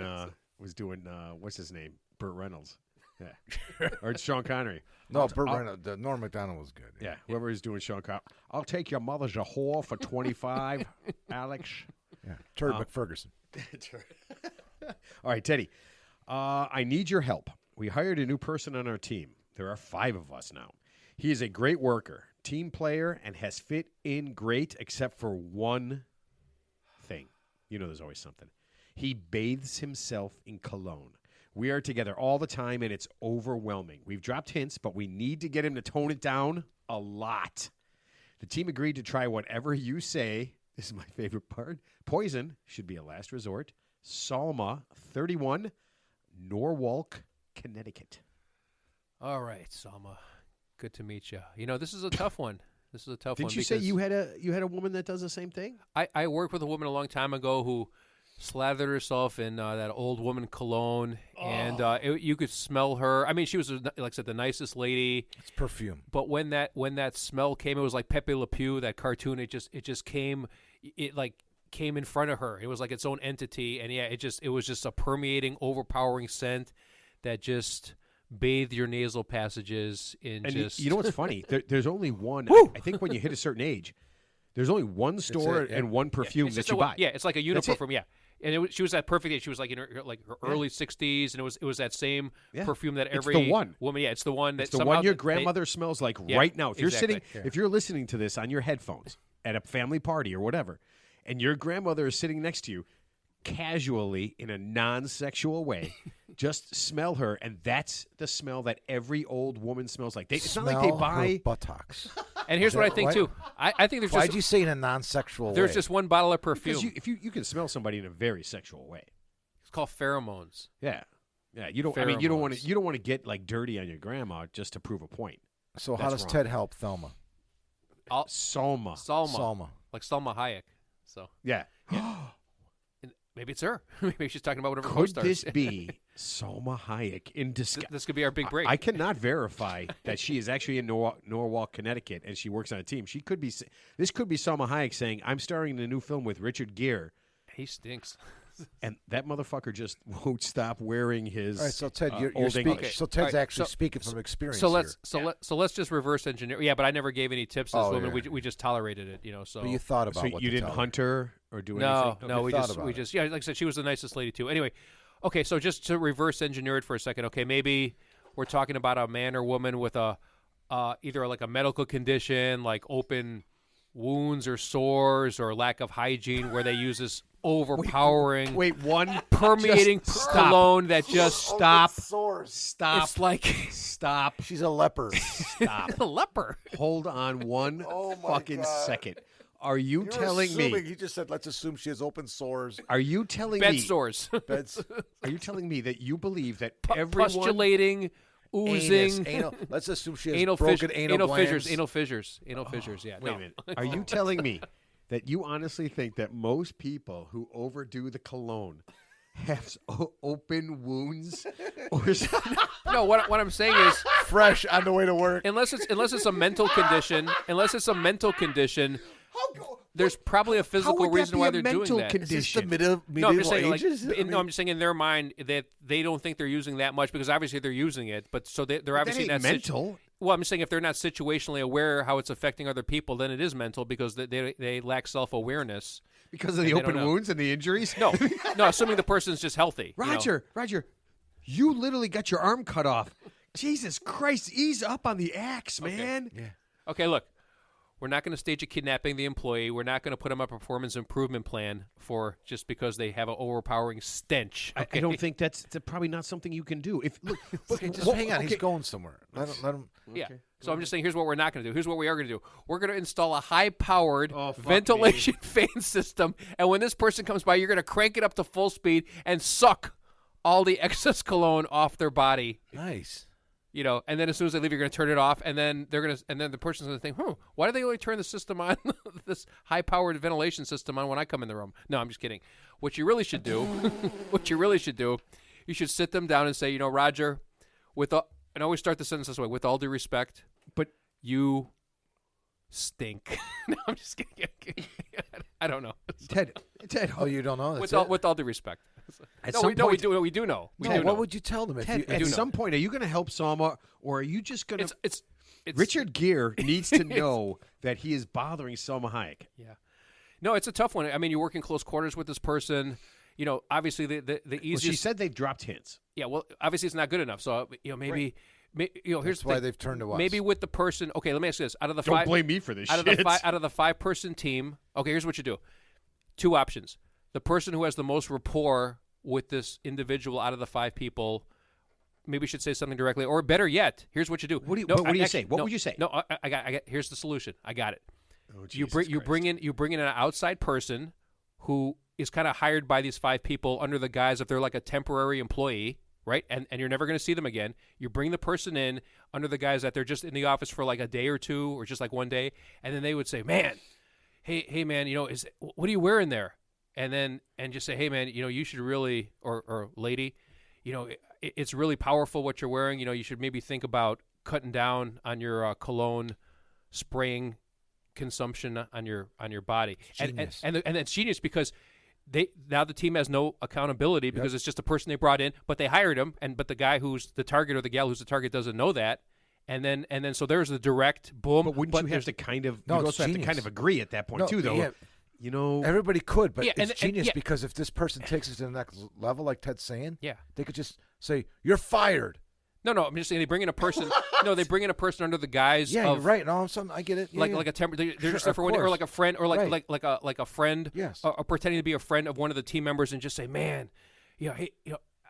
what's his name? Burt Reynolds. Yeah. Or Sean Connery. No, Burt Reynolds. Norm Macdonald was good. Yeah, whoever is doing Sean Connery. I'll take your mother's a whore for 25, Alex. Yeah. Turd McFerguson. All right, Teddy. I need your help. We hired a new person on our team. There are 5 of us now. He is a great worker, team player, and has fit in great except for one thing. You know there's always something. He bathes himself in cologne. We are together all the time, and it's overwhelming. We've dropped hints, but we need to get him to tone it down a lot. The team agreed to try whatever you say. This is my favorite part. Poison should be a last resort. Salma, 31, Norwalk, Connecticut. All right, Salma. Good to meet you. You know, this is a tough one. This is a tough one. Didn't you say because you had a woman that does the same thing? I worked with a woman a long time ago who slathered herself in that old woman cologne, and you could smell her. I mean, she was, like I said, the nicest lady. It's perfume. But when that smell came, it was like Pepe Le Pew, that cartoon. It just came. It like came in front of her. It was like its own entity, and yeah, it was just a permeating, overpowering scent that just bathed your nasal passages in And just. you know what's funny? There's only one. I think when you hit a certain age, there's only one store it, yeah. and one perfume it's that just you a- buy. Yeah, it's like a That's it. uniperfume. Yeah, and she was that perfect age. She was like in her early 60s, and it was that same Yeah. perfume that It's every the one. woman. Yeah, it's the one that It's the somehow one your they- grandmother smells like Yeah, right now. If you're exactly. sitting, if you're listening to this on your headphones at a family party or whatever, and your grandmother is sitting next to you, casually in a non-sexual way, just smell her, and that's the smell that every old woman smells like. It's not like they Smell her buy. buttocks. And here's what I think Why- too. I think there's Why'd just you say in a non-sexual there's way? just one bottle of perfume. Because you can smell somebody in a very sexual way. It's called pheromones. Yeah. Yeah, you don't. I mean, you don't want Pheromones. to. You don't want to get like dirty on your grandma just to prove a point. So how That's does wrong. Ted help Thelma? Soma. Salma, like Salma Hayek. So Yeah. and maybe it's her. Maybe she's talking about whatever Could co-stars. this be Salma Hayek in disguise? This could be our big break. I cannot verify that she is actually in Norwalk, Connecticut, and she works on a team. She could be. This could be Salma Hayek saying, "I'm starring in a new film with Richard Gere," He stinks. and that motherfucker just won't stop wearing his. All right, so Ted, you're Old speaking. English. So Ted's All right, actually so- speaking from experience. So here. let's just reverse engineer. Yeah, but I never gave any tips to this Oh, woman. yeah. We just tolerated it, you know. So But you thought about So what you to didn't tell hunt her or do no, anything? no, we thought just about we it. just yeah, like I said, she was the nicest lady too. Anyway, okay, so just to reverse engineer it for a second. Okay, maybe we're talking about a man or woman with a either like a medical condition like open wounds or sores or lack of hygiene where they use this overpowering Wait, one permeating just stop. cologne that just Stop. Sores. Stop. it's like Stop. She's a leper. Stop. a leper. Hold on one Oh my fucking God. second. Are you You're telling assuming, me? He just said, let's assume she has open sores. Are you telling Bed me? sores. Beds, Are you telling me that you believe that everyone? Pustulating, oozing. anal. Let's assume she has Anal, broken anal fissures, glands. anal fissures, anal fissures. Yeah, Wait no. a minute. Are you telling me that you honestly think that most people who overdo the cologne have open wounds? Or No, what I'm saying is, Fresh on the way to work. unless it's a mental condition, there's probably a physical would that reason be why a they're mental doing that. condition? Is this the medieval No, I'm just saying, ages? like, I'm just saying in their mind that they don't think they're using that much because obviously they're using it, but so they're obviously ain't not mental. Well, I'm just saying if they're not situationally aware how it's affecting other people, then it is mental because they lack self-awareness. because of the They don't open know. wounds and the injuries? No, assuming the person's just healthy. you know. Roger, you literally got your arm cut off. Jesus Christ, ease up on the axe, man. Yeah. Okay, look, we're not going to stage a kidnapping of the employee. We're not going to put them on a performance improvement plan for just because they have an overpowering stench. I Okay? don't think that's probably not something you can do. If look, Okay, just well, hang on. He's okay. going somewhere. Let him. Yeah. So I'm just saying, here's what we're not going to do. Here's what we are going to do. We're going to install a high-powered Oh, fuck ventilation fan system, and when this person comes by, you're going to crank it up to full speed and suck all the excess cologne off their body. Nice. You know, and then as soon as they leave, you're going to turn it off, and then the person's going to think, why do they only turn the system on, this high-powered ventilation system on when I come in the room? No, I'm just kidding. What you really should do, you should sit them down and say, you know, Roger, and always start the sentence this way: with all due respect, But you stink. No, I'm just kidding. I don't know. Ted, Oh, you don't know? That's With all due respect. At No, some we do. point- We do know. We No, do what know. would you tell them if Ted, you? at do know. some point, are you going to help Salma, or are you just going to? It's Richard Gere needs to know that he is bothering Salma Hayek. Yeah. No, it's a tough one. I mean, you work in close quarters with this person. You know, obviously the Well, easiest. she said they've dropped hints. Yeah. Well, obviously it's not good enough. So maybe. Here's That's the why thing. they've turned to us. Maybe with the person. Okay, let me ask you this: out of the Don't five, blame me for this out shit. of the 5-person team. Okay, here's what you do: 2 options. The person who has the most rapport with this individual out of the 5 people, maybe should say something directly, or better yet, here's what you do. What do you- No, what do you actually, say? What no, would you say? No, I got. Here's the solution. I got it. Oh, You Jesus bring Christ. in an outside person who is kind of hired by these 5 people under the guise of they're like a temporary employee, right? And you're never going to see them again. You bring the person in under the guise that they're just in the office for like a day or 2 or just like one day, and then they would say, "Man, hey man, you know, what are you wearing there?" And just say, "Hey man, you know, you should really or lady, you know, it's really powerful what you're wearing. You know, you should maybe think about cutting down on your cologne spraying consumption on your body." Genius. And it's genius because now the team has no accountability because it's just a person they brought in, but they hired him, but the guy who's the target or the gal who's the target doesn't know that. And then so there's the direct boom. But wouldn't you have there's- to kind of? No, you it's also have to genius. kind of agree at that point No, too, though. yeah. You know, Everybody could, but Yeah, it's and genius yeah. because if this person takes it to the next level, like Ted's saying, Yeah. they could just say, "You're fired." No, I'm just saying they bring in a person. No, they bring in a person under the guise Yeah, of you're right. And all of a sudden, I get it. Yeah, like yeah. like a temper. They're Sure, just there of for one day, or course. like a friend, or like Right. like a friend. Yes. Or pretending to be a friend of one of the team members and just say, "Man, hey,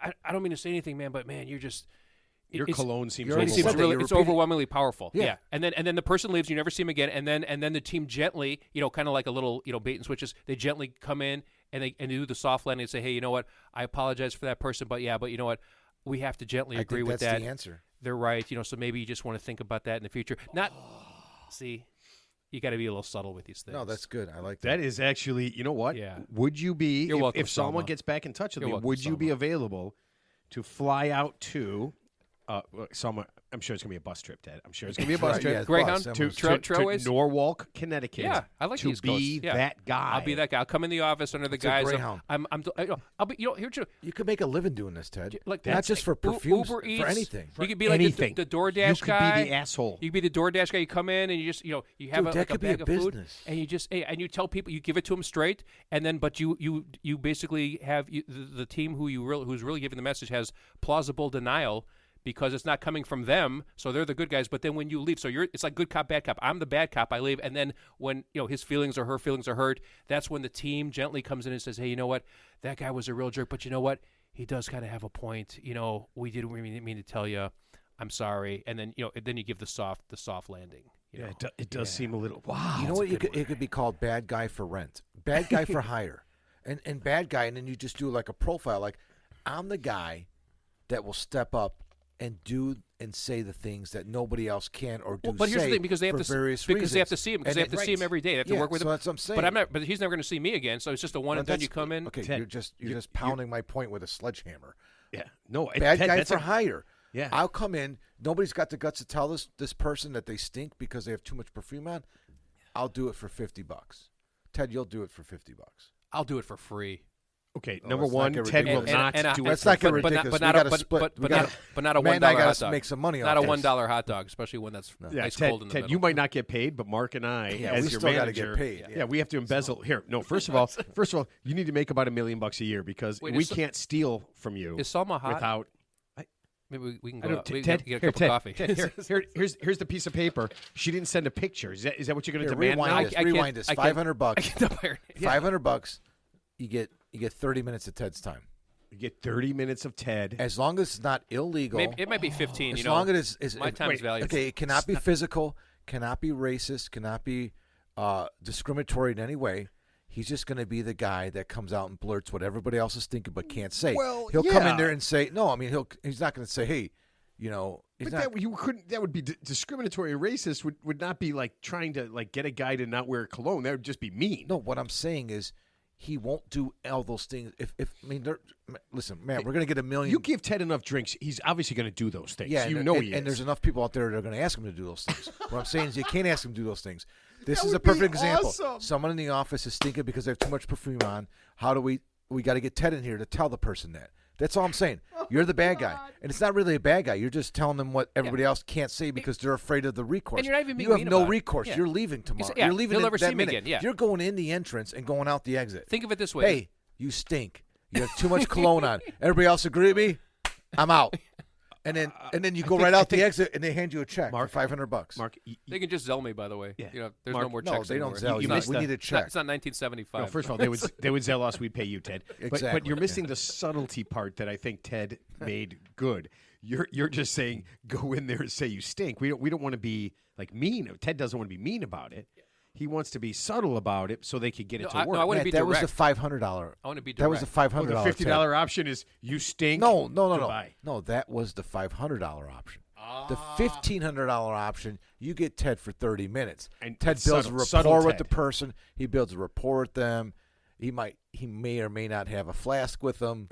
I don't mean to say anything, man, but man, you're just." Your cologne seems you already It seems said that, really, you're it's repeating- overwhelmingly powerful. Yeah. And then the person leaves, you never see him again, and then the team gently, kind of like a little, bait and switches, they gently come in and they do the soft landing and say, hey, you know what, I apologize for that person, but you know what, we have to gently I agree think with that's that. the answer. They're right, so maybe you just want to think about that in the future. Not see, you got to be a little subtle with these things. No, that's good. I like that. That is actually, you know what? Yeah. Would you be, You're welcome, if Salma Salma. gets back in touch with You're me, welcome, would you be Salma. available to fly out to, Salma, I'm sure it's going to be a bus trip, Ted. I'm sure it's going to be a bus Right, trip. yeah, Greyhound? bus, To, I'm- Tra- to Trailways? Norwalk, Connecticut. Yeah, I like to the East Coast. be Yeah. that guy. I'll be that guy. I'll come in the office under the It's a guys. Greyhound. I'll be. Here's your You could make a living doing this, Ted. like Not just for perfumes, Uber for Eats, anything. You could be like anything. the DoorDash You could guy. be the asshole. You could be the DoorDash guy. You come in and you just you have Dude, a, that like a could be bag a of food, business. and you just and you tell people, you give it to them straight, and then but you basically have the team who's really giving the message has plausible denial. Because it's not coming from them, so they're the good guys. But then when you leave, it's like good cop, bad cop. I'm the bad cop. I leave, and then when his feelings or her feelings are hurt, that's when the team gently comes in and says, "Hey, you know what? That guy was a real jerk, but you know what? He does kind of have a point. We didn't mean to tell you. I'm sorry." And then then you give the soft landing. Yeah, it does seem a little, wow. You know what? It could be called bad guy for rent, bad guy for hire, and bad guy. And then you just do like a profile. Like, I'm the guy that will step up and do and say the things that nobody else can or do. But here's the say thing, because they have for to various because they have to reasons. see him because And they have to it- see him every day. They have to Yeah, work with so him. that's what I'm saying. But I'm not. But he's never going to see me again. So it's just a one and done. That's- You come in. Okay, Ted, you're just pounding my point with a sledgehammer. Yeah. No, Bad Ted, guy that's for a- hire. Yeah. I'll come in. Nobody's got the guts to tell this person that they stink because they have too much perfume on. I'll do it for $50. Ted, you'll do it for $50. I'll do it for free. Okay, Oh, number let's not one, get Ted will ridiculous. not And do Let's it. not get but not- ridiculous. but We not gotta but- split. but- We but gotta- not- but not a Man, I $1 gotta hot dog. make some money Not off a this. $1 hot dog, especially one that's Yeah, ice Ted, cold in the Ted, middle. you might not get paid, but Mark and I, Yeah, as we your still gotta manager, get paid, yeah. we have to embezzle. Here, no, first of all, you need to make about $1 million a year because Wait, we is- can't steal from you Is Salma hot? without. Maybe we can I go don't, out. We Ted, can get a here, cup Ted, of coffee. Ted, here's the piece of paper. She didn't send a picture. Is that what you're going to Here, demand now? rewind this. I can't- Rewind this. I can't- $500. I can't tell by her name. $500. You get 30 minutes of Ted's time. You get 30 minutes of Ted. As long as it's not illegal. Maybe, it might be 15. as long as it's my time is valuable. Okay, it cannot be physical, cannot be racist, cannot be discriminatory in any way. He's just going to be the guy that comes out and blurts what everybody else is thinking but can't say. Well, he'll come yeah. in there and say, no, I mean, he's not going to say, hey, he's But not. that you couldn't. That would be discriminatory and racist. Would not be like trying to like get a guy to not wear cologne. That would just be mean. No, what I'm saying is he won't do all those things. If I mean, listen, man, we're going to get $1 million. You give Ted enough drinks, he's obviously going to do those things. Yeah, you and, know and, he and is. there's enough people out there that are going to ask him to do those things. What I'm saying is you can't ask him to do those things. This That is a would be perfect example. awesome. Someone in the office is stinking because they have too much perfume on. How do we got to get Ted in here to tell the person that. That's all I'm saying. You're the bad guy. And it's not really a bad guy. You're just telling them what everybody else can't say because they're afraid of the recourse. And you're not even being you have mean no about it. recourse. Yeah. You're leaving tomorrow. Yeah, You're leaving he'll in never that see me minute. again, yeah. You're going in the entrance and going out the exit. Think of it this way. Hey, you stink. You have too much cologne on. Everybody else agree with me? I'm out. And then you go right out the exit and they hand you a check Mark, for $500. Mark, They can just Zell me, by the way. Yeah. There's Mark, no more no, checks they don't anymore. Zell You you. missed We the- need a It's not check. 1975. no, first of all, they would zell us. We'd pay you, Ted. But Exactly. you're missing the subtlety part that I think Ted made good. You're just saying go in there and say you stink. We don't want to be like mean. Ted doesn't want to be mean about it. He wants to be subtle about it so they could get it to work. I want to Matt, be that direct. was the $500. I want to be That was the direct. $500. Well, the $50 option is you stink. No. Goodbye. No, that was the $500 option. The Ah. $1,500 option, you get Ted for 30 minutes. And Ted builds subtle- a subtle rapport with Ted. the person. He builds a rapport with them. He may or may not have a flask with them.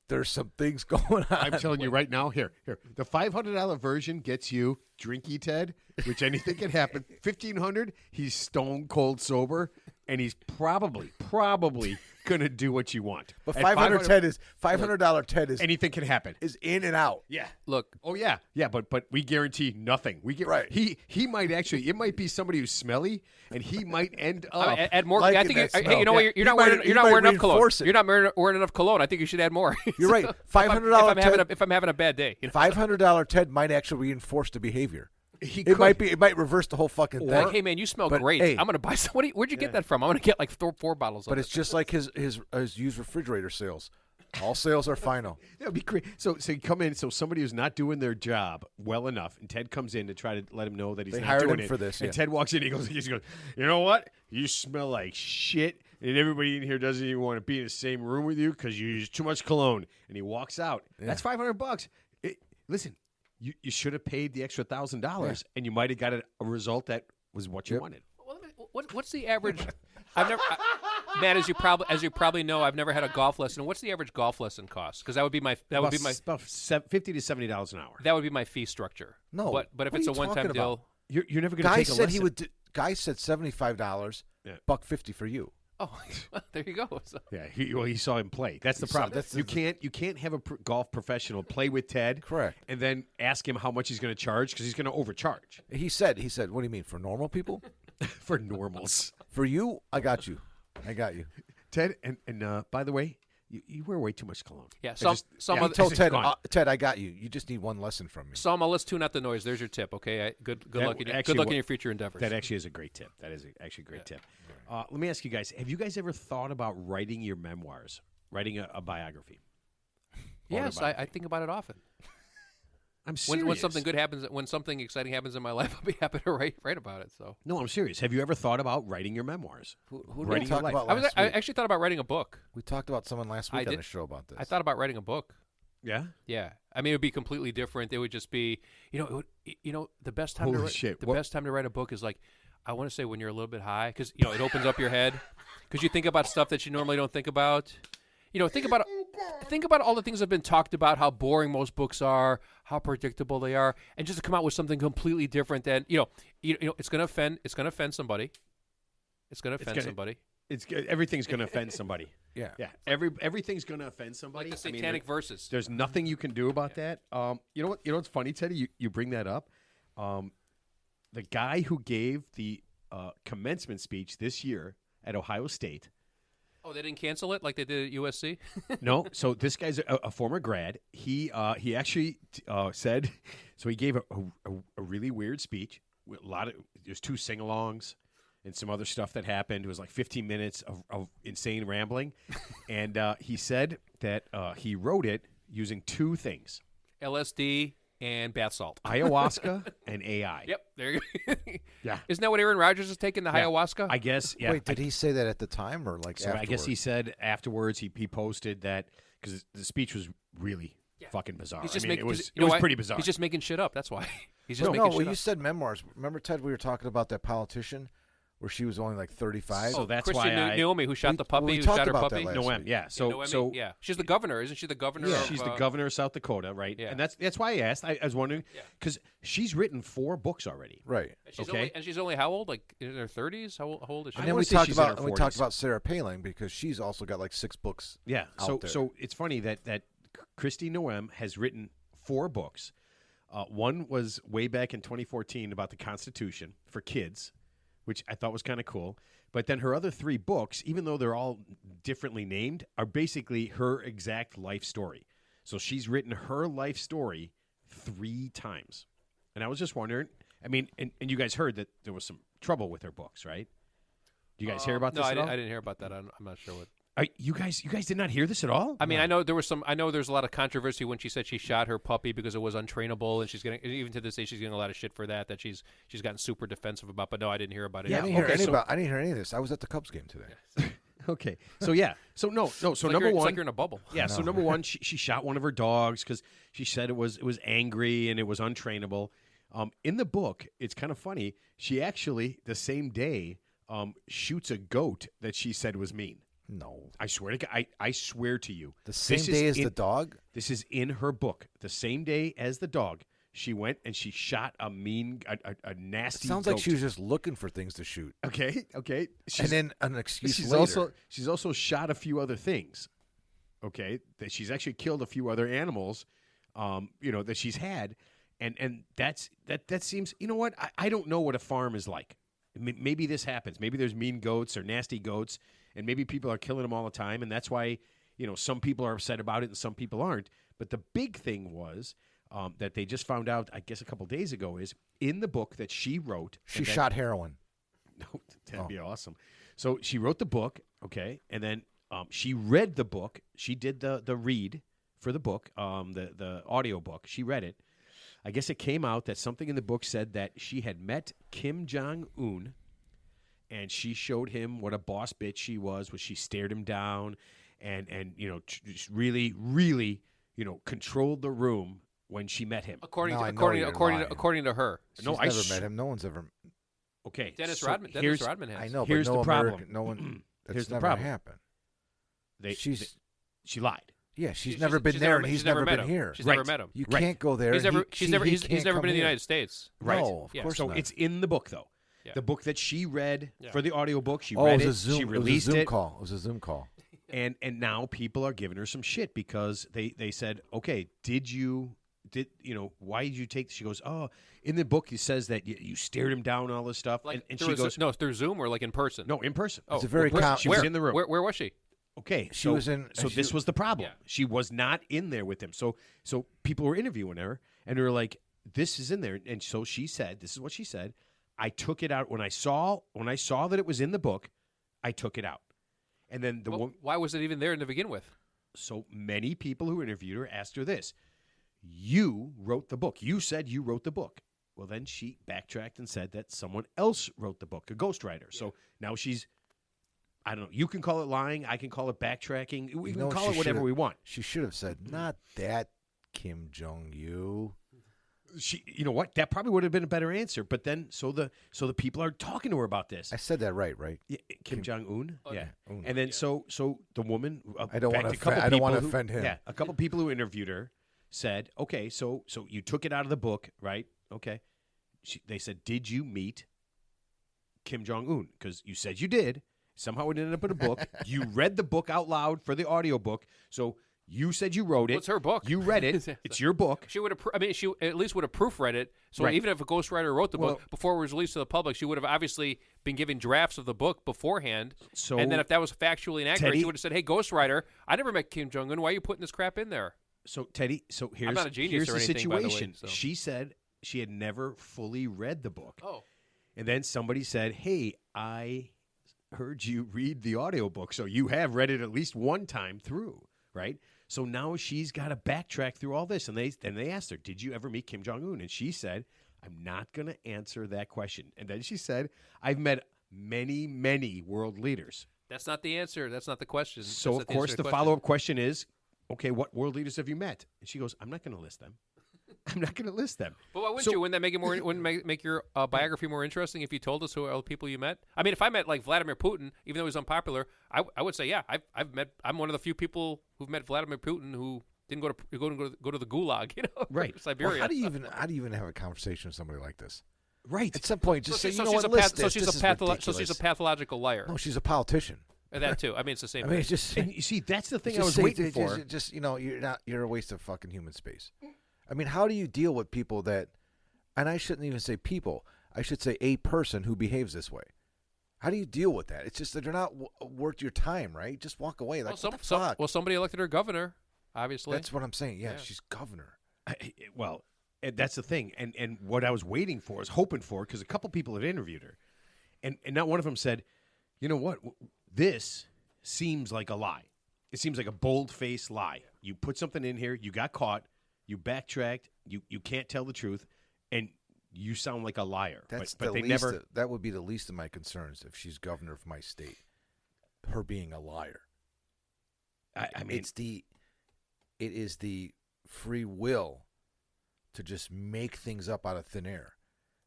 There's some things going on. I'm telling you right now, here. The $500 version gets you drinky Ted, which anything can happen. $1,500, he's stone cold sober, and he's probably gonna do what you want. But At $500 Ted is anything can happen. is in and out. Yeah. Look, Oh yeah, but we guarantee nothing. We get Right. He might actually. It might be somebody who's smelly, and he might end up. add more. Liking I think. that Hey, you know smell. what? Yeah. You're not He might- wearing. he You're not might wearing enough cologne. reinforce it. You're not wearing enough cologne. I think you should add more. You're right. If $500 Ted. if I'm having a bad day. $500 Ted might actually reinforce the behavior. He It could. might reverse the whole fucking thing. Like, hey man, you smell But, great. hey. I'm gonna buy some. Where'd you get that from? I'm gonna get like 4 bottles. But of it's just like his used refrigerator sales. All sales are final. That would be great. So you come in. So somebody who's not doing their job well enough, and Ted comes in to try to let him know that he's They not hired doing him it. for this, And yeah. Ted walks in. He goes, you know what? You smell like shit, and everybody in here doesn't even want to be in the same room with you because you use too much cologne. And he walks out. Yeah. That's $500. Listen, you should have paid the extra $1,000, and you might have got a result that was what you wanted. Well, what's the average? I've never, Matt, as you probably know, I've never had a golf lesson. What's the average golf lesson cost? Because that would be my About $50 to $70 an hour. that would be my fee structure. No, but if what it's are a you one-time talking deal, about? You're never going to Guy take a said lesson. he would. Guy said $75, Yeah. $150 for you. oh, there you go. So, Yeah, he saw him play. That's the problem. that's you can't have a golf professional play with Ted, Correct. and then ask him how much he's going to charge because he's going to overcharge He said, what do you mean, for normal people? for normals. For you, I got you. Ted, and by the way, you wear way too much cologne. yeah, I some just- some yeah, I other, told Ted, gone. Ted, I got you. You just need one lesson from me. Selma, let's tune out the noise. There's your tip. Okay, good That luck in your, actually good luck wa- in your future endeavors. That actually is a great tip. That is actually a great tip. Let me ask you guys: have you guys ever thought about writing your memoirs, writing a biography? yes, I Autobiography? think about it often. I'm serious. When something good happens, when something exciting happens in my life, I'll be happy to write about it. So, No, I'm serious. Have you ever thought about writing your memoirs? who Who did Writing we your talk life. about I was last I week? actually thought about writing a book. We talked about someone last I week on did- the show about this. I thought about writing a book. Yeah. Yeah, I mean, it would be completely different. It would just be, the best time Holy to write, shit, the what- best time to write a book is like, I want to say when you're a little bit high because it opens up your head because you think about stuff that you normally don't think about. Think about all the things that have been talked about, how boring most books are, how predictable they are, and just to come out with something completely different than it's going to offend somebody. It's going to offend gonna- somebody. Everything's going to offend somebody. Yeah. Yeah. Everything's going to offend somebody. Like the I mean, satanic verses. There's nothing you can do about that. You know what? You know what's funny, Teddy? You bring that up. The guy who gave the commencement speech this year at Ohio State. Oh, they didn't cancel it like they did at USC? No, so this guy's a former grad. He actually said, so he gave a really weird speech. With there's 2 sing-alongs and some other stuff that happened. It was like 15 minutes of insane rambling, and he said that he wrote it using 2 things: LSD and bath salt. ayahuasca and AI. Yep, there you go. Yeah. Isn't that what Aaron Rodgers is taking, the Yeah. ayahuasca? I guess. Yeah. Wait, did he say that at the time or like So afterwards? I guess he said afterwards he posted that because the speech was really fucking bizarre. He's just I mean, making, it was you know why? pretty bizarre. He's just making shit up. That's why. He's just No, making well, shit you up. said memoirs. Remember, Ted, we were talking about that politician where she was only like 35? So that's Christian why Naomi, who shot We- the puppy, we who talked shot her about that puppy. last Noem, week. yeah. So Noemi, so yeah, she's the governor, isn't she? The governor. Yeah. of, she's the governor of South Dakota, right? Yeah. And that's why I asked. I was wondering because she's written 4 books already. Right. And she's only how old? Like in her 30s? How old is she? And I then wanna we say talked she's in about her we talked 40s. about Sarah Palin because she's also got like 6 books. Yeah. So out there. so it's funny that Christy Noem has written 4 books. One was way back in 2014 about the Constitution for kids, which I thought was kind of cool. But then her other 3 books, even though they're all differently named, are basically her exact life story. So she's written her life story 3 times. And I was just wondering, I mean, and you guys heard that there was some trouble with her books, right? Do you guys hear about no, this I at didn't, all? I didn't hear about that. I'm not sure what. You guys did not hear this at all? I mean, I know there was some. I know there's a lot of controversy when she said she shot her puppy because it was untrainable, and she's getting even to this day she's getting a lot of shit for that. That she's gotten super defensive about. But no, I didn't hear about it. I didn't hear Okay, so- I didn't hear any of this. I was at the Cubs game today. Okay. So yeah. So no. So it's like number you're- it's one. like you're in a bubble. Yeah. So number one, she shot one of her dogs because she said it was angry and it was untrainable. In the book, it's kind of funny. She actually the same day shoots a goat that she said was mean. No. I swear to God, I swear to you. The same this day is as the dog? This is in her book. The same day as the dog, she went and she shot a nasty. Sounds goat. like she was just looking for things to shoot. Okay. And She's, then an excuse she's later. also shot a few other things. Okay, that she's actually killed a few other animals. That she's had, and that seems. You know what? I don't know what a farm is like. Maybe this happens. Maybe there's mean goats or nasty goats, and maybe people are killing them all the time, and that's why some people are upset about it and some people aren't. But the big thing was that they just found out, I guess, a couple days ago, is in the book that she wrote. She shot heroin. No, that'd be awesome. So she wrote the book, okay, and then She read the book. She did the read for the book, the audio book. She read it. I guess it came out that something in the book said that she had met Kim Jong-un, and she showed him what a boss bitch she was. She stared him down, and just really, really, controlled the room when she met him. According Now I to know you're according to her. She's No, never met him. No one's ever. Okay, Dennis so Rodman. here's- Dennis Rodman has. I know, Here's but no the problem. American, no one. That's Here's the never problem. happened. She lied. Yeah, she's never been there, and he's never met been him. here. She's Right. never met him. You Right. can't go there. He's never. He's never He's never been in the United States. Right. No, of Yeah. course So not. it's in the book, though. Yeah. The book that she read Yeah. for the audiobook, she oh, read it was a Zoom. she It was a released Zoom it, call. It was a Zoom call. and now people are giving her some shit because they said, okay, why did you take? She goes, oh, in the book it says that you stared him down, all this stuff, Like and through she a goes, no, through Zoom or like in person. no, in person. Oh, It's a very where, com- she was where- in the room. Where was she? Okay, She so, was in- So she- this was the problem. Yeah. She was not in there with him. So people were interviewing her, and they were like, "This is in there." And so she said, "This is what she said." I took it out when I saw that it was in the book. I took it out, and then Why was it even there to begin with? so many people who interviewed her asked her this: "You wrote the book. You said you wrote the book." Well, then she backtracked and said that someone else wrote the book, a ghostwriter. So now she's. I don't know. You can call it lying. I can call it backtracking. We You can know, call she it whatever should've- we want. She should have said, "Not that Kim Jong Il." You know what? That probably would have been a better answer. But then, so the people are talking to her about this. I said that right, right? Yeah, Kim Jong Un. Yeah, Un. and then so the woman. I don't want wanna to. I don't want to offend him. Yeah, a couple people who interviewed her said, "Okay, so you took it out of the book, right? Okay." They said, "Did you meet Kim Jong Un? Because you said you did. Somehow it ended up in a book. You read the book out loud for the audiobook. So you said you wrote it. What's her book? You read it. It's your book. She would have. She at least would have proofread it. So Right. even if a ghostwriter wrote the book Well- before it was released to the public, she would have obviously been given drafts of the book beforehand. So and then if that was factually inaccurate, Teddy- she would have said, "Hey, ghostwriter, I never met Kim Jong Un. Why are you putting this crap in there?" So Teddy, here's not a genius here's or the anything, by the way, situation. so. She said she had never fully read the book. Oh, And then somebody said, "Hey, I heard you read the audiobook, so you have read it at least one time through, right?" So now she's got to backtrack through all this, and they asked her, "Did you ever meet Kim Jong Un?" And she said, "I'm not going to answer that question." And then she said, "I've met many, many world leaders." that's not the answer. That's not the question. So That's of not course answer the to question. follow-up question is, "Okay, what world leaders have you met?" And she goes, "I'm not going to list them. I'm not going to list them." But why wouldn't So- you? Wouldn't that make it more? Wouldn't make your biography more interesting if you told us who are the people you met? I mean, if I met like Vladimir Putin, even though he's unpopular, I would say, yeah, I've met. I'm one of the few people who've met Vladimir Putin who didn't go to the gulag, Right. Siberia. Well, how do you even have a conversation with somebody like this? Right. At some point, just say, So you know she's what, a list so this. she's This a is so she's a ridiculous. pathological liar. No, she's a politician. And that too. I mean, it's the same. I mean, thing. it's just. And you see, that's the thing I just was say- waiting for. Just you're a waste of fucking human space. I mean, how do you deal with people that, and I shouldn't even say people, I should say a person who behaves this way. How do you deal with that? It's just that they're not worth your time, right? Just walk away. Like, what the fuck? Somebody elected her governor, obviously. That's what I'm saying. Yeah, Yeah. she's governor. Well, and that's the thing. And what I was waiting for, is hoping for, because a couple people had interviewed her, and not one of them said, "You know what? This seems like a lie. It seems like a bold-faced lie. You put something in here, you got caught, you backtracked, you can't tell the truth, and you sound like a liar." That's but the they least. never. That would be the least of my concerns if she's governor of my state. Her being a liar. I mean, It is the free will to just make things up out of thin air,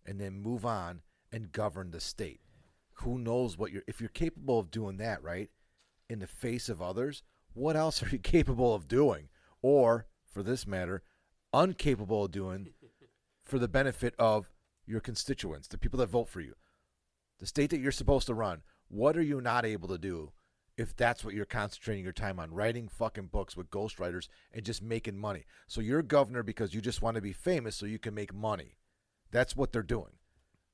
and then move on and govern the state. Who knows what if you're capable of doing that, right? In the face of others, what else are you capable of doing? Or, for this matter, incapable of doing for the benefit of your constituents, the people that vote for you, the state that you're supposed to run? What are you not able to do if that's what you're concentrating your time on, writing fucking books with ghostwriters and just making money? So you're governor because you just want to be famous so you can make money. That's what they're doing.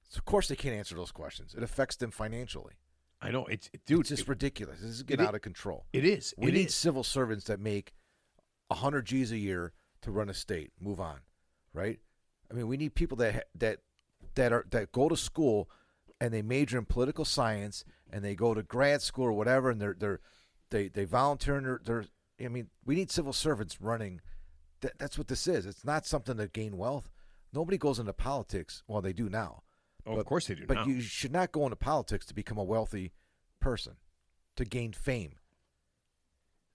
So of course they can't answer those questions. It affects them financially. I know it's It's just ridiculous. This is getting out of control. It is. We need civil servants that make 100 G's a year to run a state. Move on, right? I mean, we need people that go to school and they major in political science and they go to grad school or whatever, and they're They volunteer. And they're. I mean, we need civil servants running. That's what this is. It's not something to gain wealth. Nobody goes into politics. Well, they do now. Oh, of course they do. But now. you should not go into politics to become a wealthy person, to gain fame.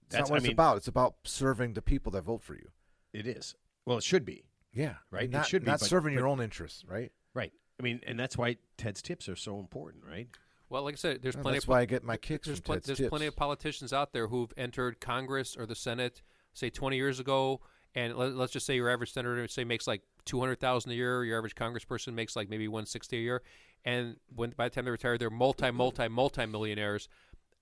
That's not what it's about. It's about serving the people that vote for you. It is. Well, it should be. Yeah, right. Not, it should be not serving your own interests, right? Right. I mean, and that's why Ted's tips are so important, right? Well, like I said, there's plenty. That's why I get my kicks There's from Ted's tips. plenty of politicians out there who've entered Congress or the Senate, say 20 years ago, and let's just say your average senator makes like $200,000 a year. Your average congressperson makes like maybe $160 a year, and by the time they retire, they're multi-millionaires.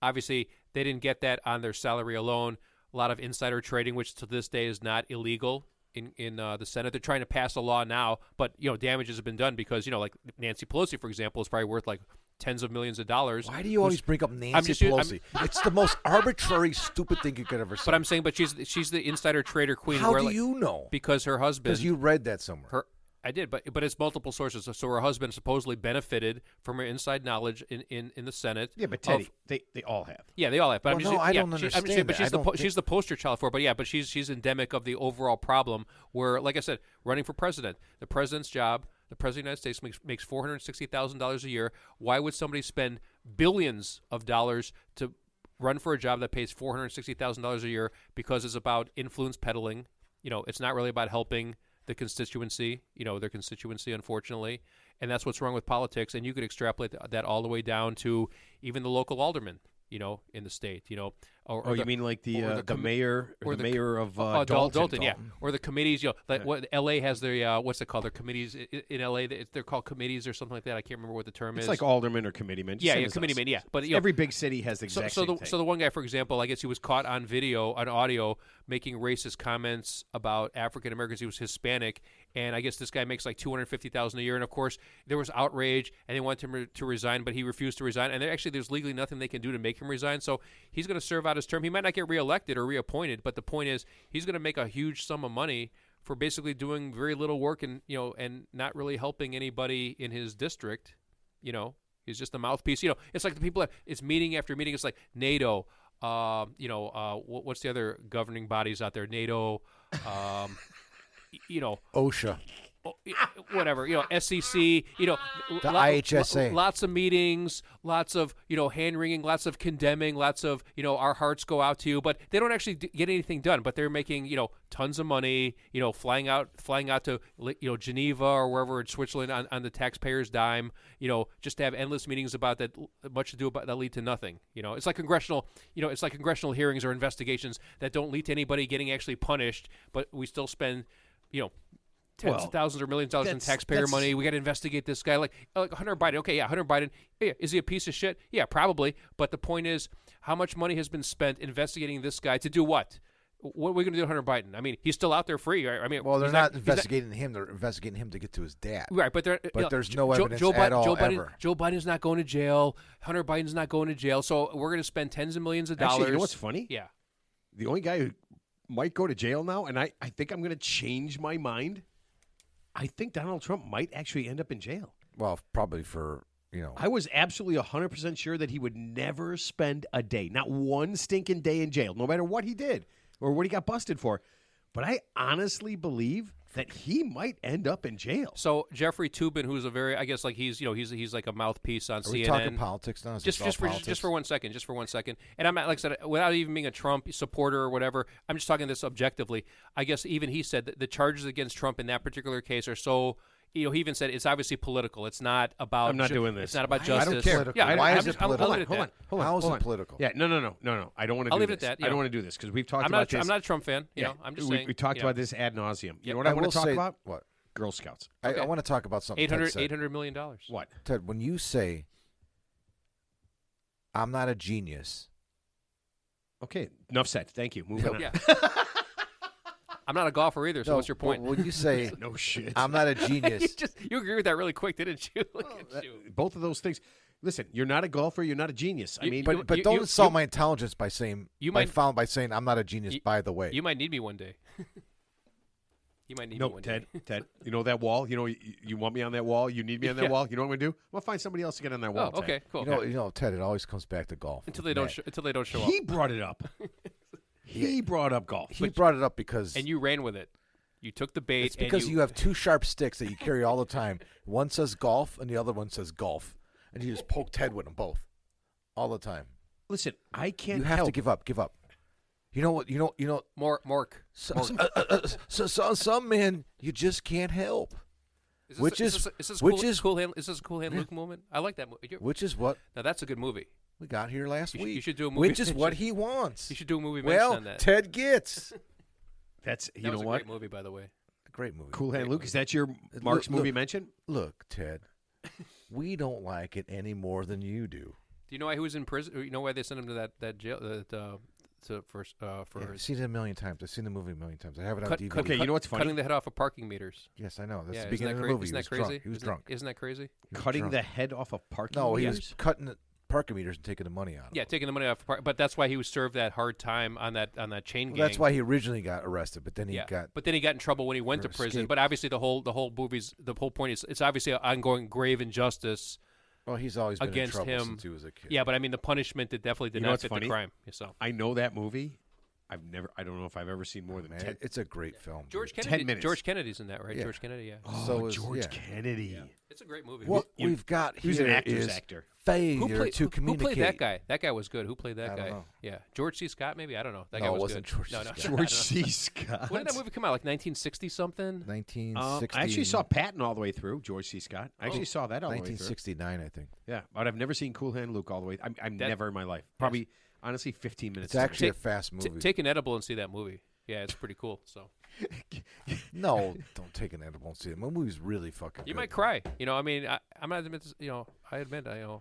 Obviously, they didn't get that on their salary alone. A lot of insider trading, which to this day is not illegal in the Senate. They're trying to pass a law now, but damages have been done because like Nancy Pelosi, for example, is probably worth like tens of millions of dollars. Why do you always bring up Nancy Pelosi? It's the most arbitrary, stupid thing you could ever say. But I'm saying, she's the insider trader queen. How do you know? Because her husband. Because you read that somewhere. I did, but it's multiple sources. So her husband supposedly benefited from her inside knowledge in the Senate. Yeah, but Teddy, they all have. Yeah, they all have. But I don't understand. But she's the poster child for it. But she's endemic of the overall problem. Where, like I said, running for president, the president's job. The president of the United States makes $460,000 a year. Why would somebody spend billions of dollars to run for a job that pays $460,000 a year? Because it's about influence peddling. It's not really about helping the constituency, their constituency, unfortunately. And that's what's wrong with politics. And you could extrapolate that all the way down to even the local alderman, in the state, Or you mean like the mayor or the mayor of Dalton, yeah, or the committees, like what LA has their what's it called? Their committees in LA. They're called committees or something like that. I can't remember what the term is. It's like alderman or committeeman. Yeah, committeeman. Yeah, but every big city has the exact same thing. So the one guy, for example, I guess he was caught on audio, making racist comments about African Americans. He was Hispanic, and I guess this guy makes like $250,000 a year. And of course, there was outrage, and they wanted him to resign, but he refused to resign. And there's legally nothing they can do to make him resign. So he's going to serve out his term. He might not get reelected or reappointed, but the point is he's going to make a huge sum of money for basically doing very little work and and not really helping anybody in his district. He's just a mouthpiece. It's like the people it's meeting after meeting. It's like NATO. What's the other governing bodies out there? NATO. OSHA. Whatever, SEC, the IHSA. Lots of meetings, lots of, hand-wringing, lots of condemning, lots of, our hearts go out to you, but they don't actually get anything done, but they're making, tons of money, flying out to, Geneva or wherever in Switzerland on the taxpayer's dime, just to have endless meetings about that, much to do about that lead to nothing. It's like congressional hearings or investigations that don't lead to anybody getting actually punished, but we still spend, tens of thousands or millions of dollars in taxpayer money. We got to investigate this guy, like Hunter Biden. Okay, yeah, Hunter Biden. Yeah, is he a piece of shit? Yeah, probably. But the point is, how much money has been spent investigating this guy to do what? What are we going to do to Hunter Biden? I mean, he's still out there free. Right? I mean, well, they're not investigating him. They're investigating him to get to his dad. Right, but there's no evidence at all ever. Joe Biden's not going to jail. Hunter Biden's not going to jail. So we're going to spend tens of millions of dollars. Actually, you know what's funny? Yeah. The only guy who might go to jail now, and I think I'm going to change my mind. I think Donald Trump might actually end up in jail. Well, probably for, I was absolutely 100% sure that he would never spend a day, not one stinking day in jail, no matter what he did or what he got busted for. But I honestly believe that he might end up in jail. So Jeffrey Toobin, who's a very, I guess, like he's like a mouthpiece on CNN. Are we talking politics now? Just for 1 second. And I'm not, like I said, without even being a Trump supporter or whatever, I'm just talking this objectively. I guess even he said that the charges against Trump in that particular case are so. He even said it's obviously political. It's not about. I'm not doing this. It's not about justice. I don't care. Yeah, why is it political? Hold on. How is it political? Yeah, no. I don't want to. I'll do leave this. it at that. I don't want to do this because we've talked about this. I'm not a Trump fan. I'm just saying. We talked about this ad nauseum. You know what I want to talk about? What? Girl Scouts. Okay. I want to talk about something. $800 million. What? Ted, when you say, "I'm not a genius," okay, enough said. Thank you. Moving on. Yeah. I'm not a golfer either, so what's your point? When you say, no shit, I'm not a genius. you agree with that really quick, didn't you? Both of those things. Listen, you're not a golfer. You're not a genius. I mean, but don't insult my intelligence by saying I'm not a genius. By the way, you might need me one day. You might need No, me one Ted, day. Ted, you know that wall? You know, you want me on that wall? You need me on that Yeah. wall? You know what I'm going to do? I'm going to find somebody else to get on that wall, Oh, okay, Ted. cool. You know, Ted. It always comes back to golf. Until with they don't Matt. until they don't show He up. brought it up. He brought up golf. He brought it up because And you ran with it. You took the bait. it's because and you have two sharp sticks that you carry all the time. One says golf, and the other one says golf, and you just poke Ted with them both all the time. Listen, I can't You have help. to give up. Give up. You know what? You know. Mork. Some men you just can't help. Which is cool hand? Is this a Cool Hand Luke moment? I like that movie. Which is what Now that's a good movie. we got here last week. You should do a movie. Which is what he wants. You should do a movie based Well, on that. Ted gets That's That you was know a what? great movie, by the way. a great movie. Cool Hand Luke. Is that your Mark's movie mention? Look, Ted. We don't like it any more than you do. Do you know why he was in prison? You know why they sent him to that jail for Yeah, I've seen it a million times. I've seen the movie a million times. I have it on Cut- DVD. cut- Okay, you know what's funny? cutting the head off of parking meters? Yes, I know. That's Yeah, the beginning of the movie. Isn't that he was crazy? drunk. He was Isn't drunk. Isn't that crazy? He was Cutting drunk. the head off of parking No, he meters? was cutting the parking meters and taking the money out of Yeah, them. taking the money off. But that's why he was served that hard time on that chain gang. Well, that's why he originally got arrested, but then he Yeah, got but then he got in trouble when he went for to prison. escape. But obviously, the whole point is it's obviously an ongoing grave injustice. well, he's always been in against trouble him. since he was a kid. Yeah, but I mean, the punishment that definitely did You know not what's fit funny? the crime. So I know that movie. I don't know if I've ever seen more than Man, 10. it's a great film. George dude. 10 Kennedy. minutes. George Kennedy's in that, right? Yeah. George Kennedy. Yeah. Oh, So is- George yeah. Kennedy. It's a great movie. What You- we've got He was here an actor's is actor. failure Who played, to who communicate. played that guy? That guy was good. Who played that I don't guy? know. Yeah, George C. Scott, maybe. I don't know. That No, guy it was wasn't good. George C. No, no. Scott. George C. Scott. When did that movie come out? Like 1960 something. 1960. I actually saw Patton all the way through. George C. Scott. I actually saw that all the way through. 1969, I think. Yeah, but I've never seen Cool Hand Luke all the way. I'm That- never in my life. Probably, honestly, 15 minutes. It's actually a Take- fast movie. Take an edible and see that movie. Yeah, it's pretty cool. So No, don't take an edible and see it. My movie's really fucking you good. might cry. You know, I mean, I'm not admit. I admit, I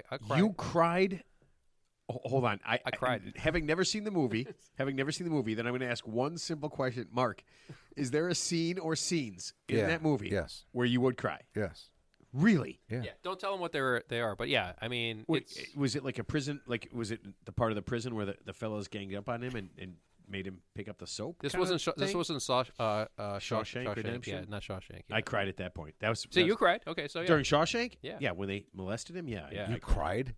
cried. You cried. Hold on. I cried. Having never seen the movie, then I'm going to ask one simple question. Mark, is there a scene or scenes in Yeah, that movie yes. where you would cry? Yes. Really? Yeah. Yeah, don't tell them what they are. But yeah, I mean, Wait, it's, was it like a prison? Like, was it the part of the prison where the fellows ganged up on him and made him pick up the soap? this kinda wasn't thing? Shawshank Redemption? Yeah, not Shawshank. Yeah. I cried at that point. That was So that you was- cried? Okay, so yeah. during Shawshank. Yeah. Yeah, when they molested him. Yeah, Yeah. You cried?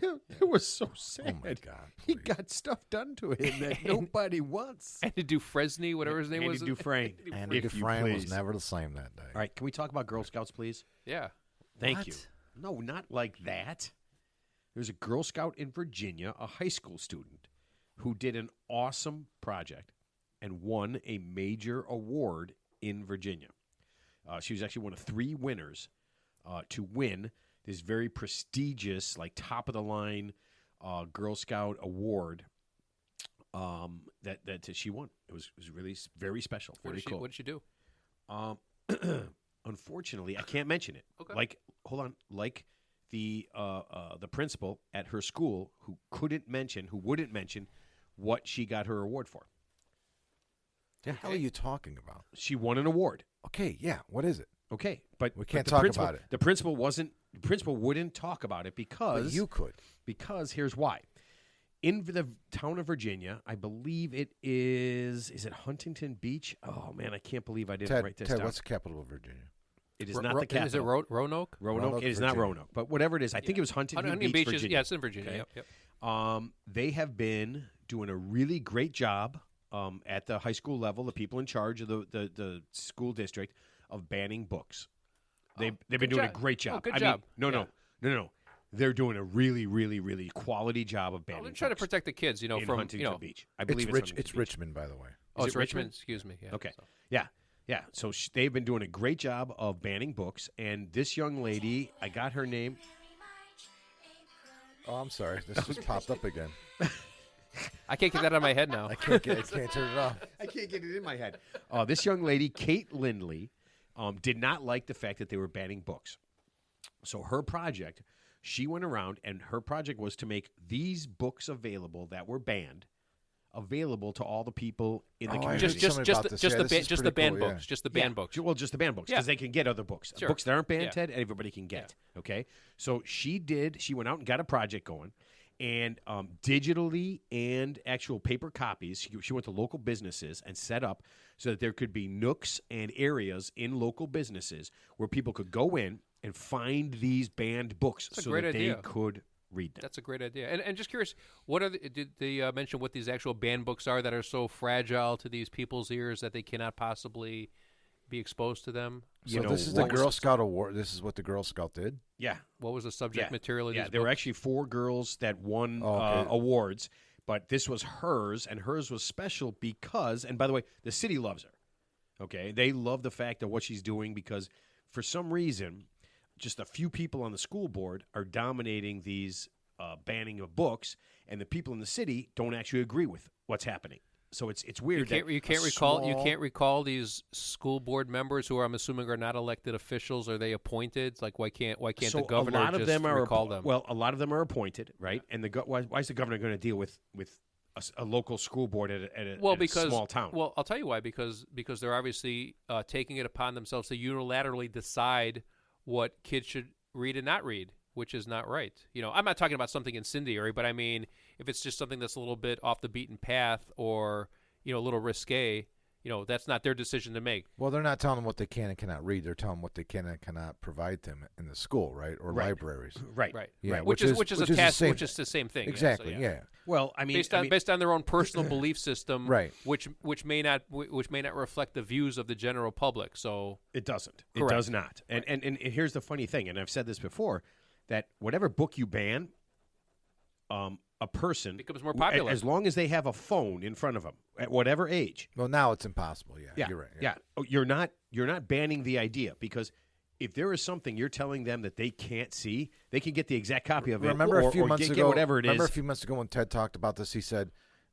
It was so sad. Oh my God! He please. got stuff done to him that nobody wants. Andy Dufresne, whatever his name Andy was. Dufresne. Andy if you Dufresne was please. never the same that day. All right, can we talk about Girl Scouts, please? Yeah. Thank What? you. No, not like that. There's a Girl Scout in Virginia, a high school student, who did an awesome project and won a major award in Virginia. She was actually one of 3 winners to win this very prestigious, like top of the line Girl Scout award that she won. It was really very special, What very did she, cool. what did she do? Unfortunately, I can't mention it. Okay. Like, hold on. Like the principal at her school who wouldn't mention what she got her award for. The hell are you talking about? She won an award. Okay, yeah. What is it? Okay, but We can't but the talk principal- about it. The principal wouldn't talk about it But because you could. because here's why. In the town of Virginia, I believe it is it Huntington Beach? Oh man, I can't believe I didn't Ted, write this Ted down. what's the capital of Virginia? It is not the capital. Is it Roanoke? Roanoke? It is not Virginia. Roanoke, but whatever it is, I think it was Huntington Huntington Beach, Beach is, Virginia. yeah, it's in Virginia. Okay. Yep. They have been doing a really great job at the high school level, the people in charge of the school district, of banning books. They've been doing job. a great job. Oh, good I job. Mean, Yeah. no. They're doing a really, really, really quality job of banning Well, they're trying to books protect the kids, in from Huntington Beach. I It's believe Rich. Huntington It's Beach. Richmond, by the way. Oh, Is it's it Richmond. Richmond? Excuse me. Yeah. Okay. So. Yeah. So they've been doing a great job of banning books, and this young lady, I got her name. Oh, I'm sorry. This just popped up again. I can't get that out of my head now. I can't turn it off. I can't get it in my head. This young lady, Kate Lindley, did not like the fact that they were banning books. So her project, she went around, and her project was to make these books available that were banned, available to all the people in the Oh, I community. heard something about this. Yeah, this is just the pretty banned cool, yeah. books. Just the banned books. Well, just the banned books, Yeah. because they can get other books. Sure. Books that aren't banned, Yeah. Ted, everybody can get. Okay? So she went out and got a project going, and digitally and actual paper copies. She went to local businesses and set up so that there could be nooks and areas in local businesses where people could go in and find these banned books That's a so great that idea. they could read them. That's a great idea. And just curious, what are did they mention what these actual banned books are that are so fragile to these people's ears that they cannot possibly be exposed to them? So this is the Girl Scout award. This is what the Girl Scout did. Yeah. What was the subject material of Yeah, these there were books? actually 4 girls that won okay. awards, but this was hers, and hers was special because, and by the way, the city loves her. Okay, they love the fact of what she's doing because for some reason, just a few people on the school board are dominating these banning of books, and the people in the city don't actually agree with what's happening. So it's weird. You can't recall these school board members who I'm assuming are not elected officials. Are they appointed? Like why can't so the governor a lot of just them are recall them? Well, a lot of them are appointed, right? And why is the governor going to deal with a local school board at a small town? Well, I'll tell you why. Because they're obviously taking it upon themselves to unilaterally decide what kids should read and not read, which is not right. I'm not talking about something incendiary, but I mean, if it's just something that's a little bit off the beaten path or, a little risque, that's not their decision to make. Well, they're not telling them what they can and cannot read. They're telling them what they can and cannot provide them in the school, right? Or libraries. Right. Yeah, Right. Which is a task, which is the same thing. Exactly. Yeah, so, yeah. Well, I mean, based on their own personal belief system, right? Which may not reflect the views of the general public. So it doesn't. Correct. It does not. And here's the funny thing, and I've said this before, that whatever book you ban, a person becomes more popular as long as they have a phone in front of them at whatever age. Well, now it's impossible. Yeah, you're right. Yeah. Oh, you're not banning the idea because if there is something you're telling them that they can't see, they can get the exact copy of it. Remember a few months ago, whatever it is. Remember a few months ago when Ted talked about this, he said,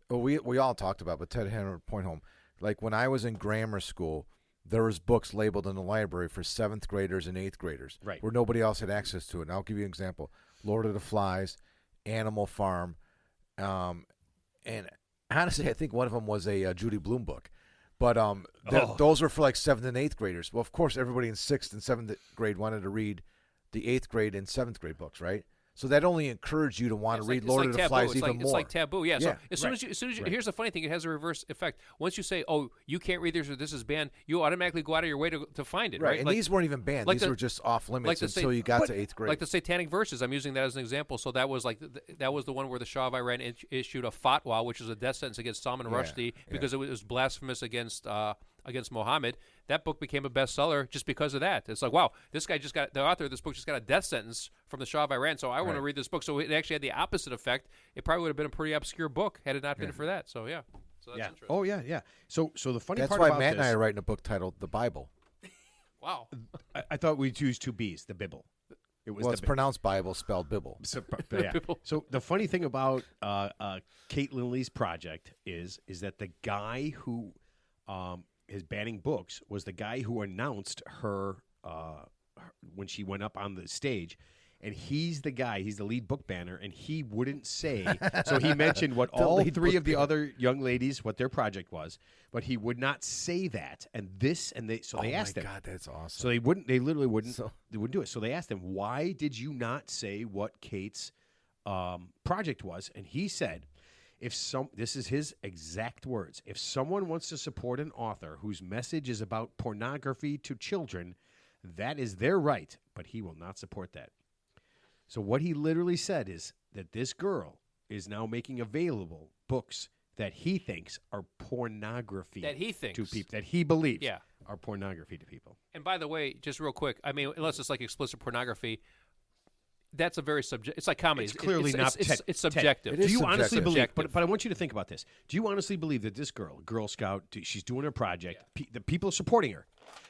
we all talked about, but Ted had a point home. Like when I was in grammar school, there was books labeled in the library for 7th graders and 8th graders, right, where nobody else had access to it. And I'll give you an example: Lord of the Flies, Animal Farm, and honestly, I think one of them was a Judy Blume book. But those were for like 7th and 8th graders. Well, of course, everybody in 6th and 7th grade wanted to read the 8th grade and 7th grade books, right? So that only encouraged you to want to read Lord of the Flies even more. It's like taboo, yeah. So as soon as right. Here's the funny thing: it has a reverse effect. Once you say, "Oh, you can't read this or this is banned," you automatically go out of your way to find it, right? And these weren't even banned; these were just off limits until you got to 8th grade. Like the Satanic Verses, I'm using that as an example. So that was that was the one where the Shah of Iran issued a fatwa, which is a death sentence against Salman Rushdie because it was blasphemous against Muhammad. That book became a bestseller just because of that. It's like, wow, this guy the author of this book just got a death sentence from the Shah of Iran, so I want to read this book. So it actually had the opposite effect. It probably would have been a pretty obscure book had it not been for that. So, yeah. So that's interesting. Oh, yeah. So the funny That's part why about Matt this, and I are writing a book titled The Bible. Wow. I thought we'd use 2 B's, the Bible. It's pronounced Bible, spelled Bibble. So, so the funny thing about Kate Lindley's project is that the guy who is banning books was the guy who announced her when she went up on the stage. And he's the lead book banner, and he wouldn't say. So he mentioned what all 3 of the other young ladies, what their project was, but he would not say that. And they asked him. Oh my God, that's awesome. So they literally wouldn't do it. So they asked him, why did you not say what Kate's project was? And he said, this is his exact words, if someone wants to support an author whose message is about pornography to children, that is their right, but he will not support that. So what he literally said is that this girl is now making available books that he thinks are pornography to people, that he believes are pornography to people. And by the way, just real quick, I mean, unless it's like explicit pornography, that's a very subjective. It's like comedy. It's clearly not. It's subjective. It is Do you honestly subjective. believe? But I want you to think about this. Do you honestly believe that this Girl Scout, she's doing her project, the people supporting her?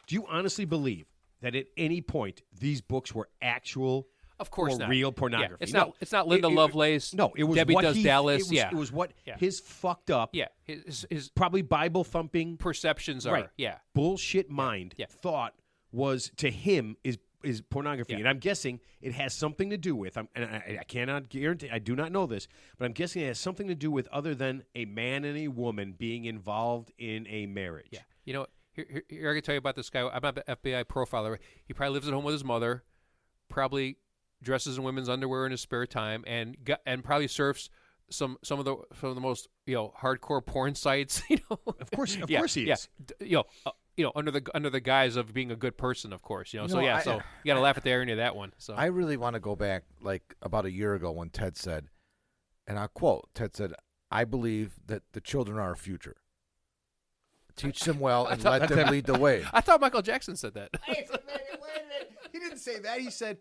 Do you honestly believe that at any point these books were actual? Of course or not. real pornography. Yeah, it's not Linda Lovelace. No, it was Debbie what Does Dallas. It was what his fucked up. Yeah, his probably Bible thumping perceptions are. Yeah, bullshit mind thought was to him is pornography, and I'm guessing it has something to do with. And I cannot guarantee. I do not know this, but I'm guessing it has something to do with other than a man and a woman being involved in a marriage. Yeah, you know, here I can tell you about this guy. I'm not an FBI profiler. He probably lives at home with his mother. Probably dresses in women's underwear in his spare time, and probably surfs some of the most hardcore porn sites. Of course he is. Under the guise of being a good person, of course. So you got to laugh at the irony of that one. So I really want to go back like about a year ago when Ted said, and I'll quote, Ted said, "I believe that the children are our future. Teach them well and let them lead the way." I thought Michael Jackson said that. Wait a minute. He didn't say that. He said,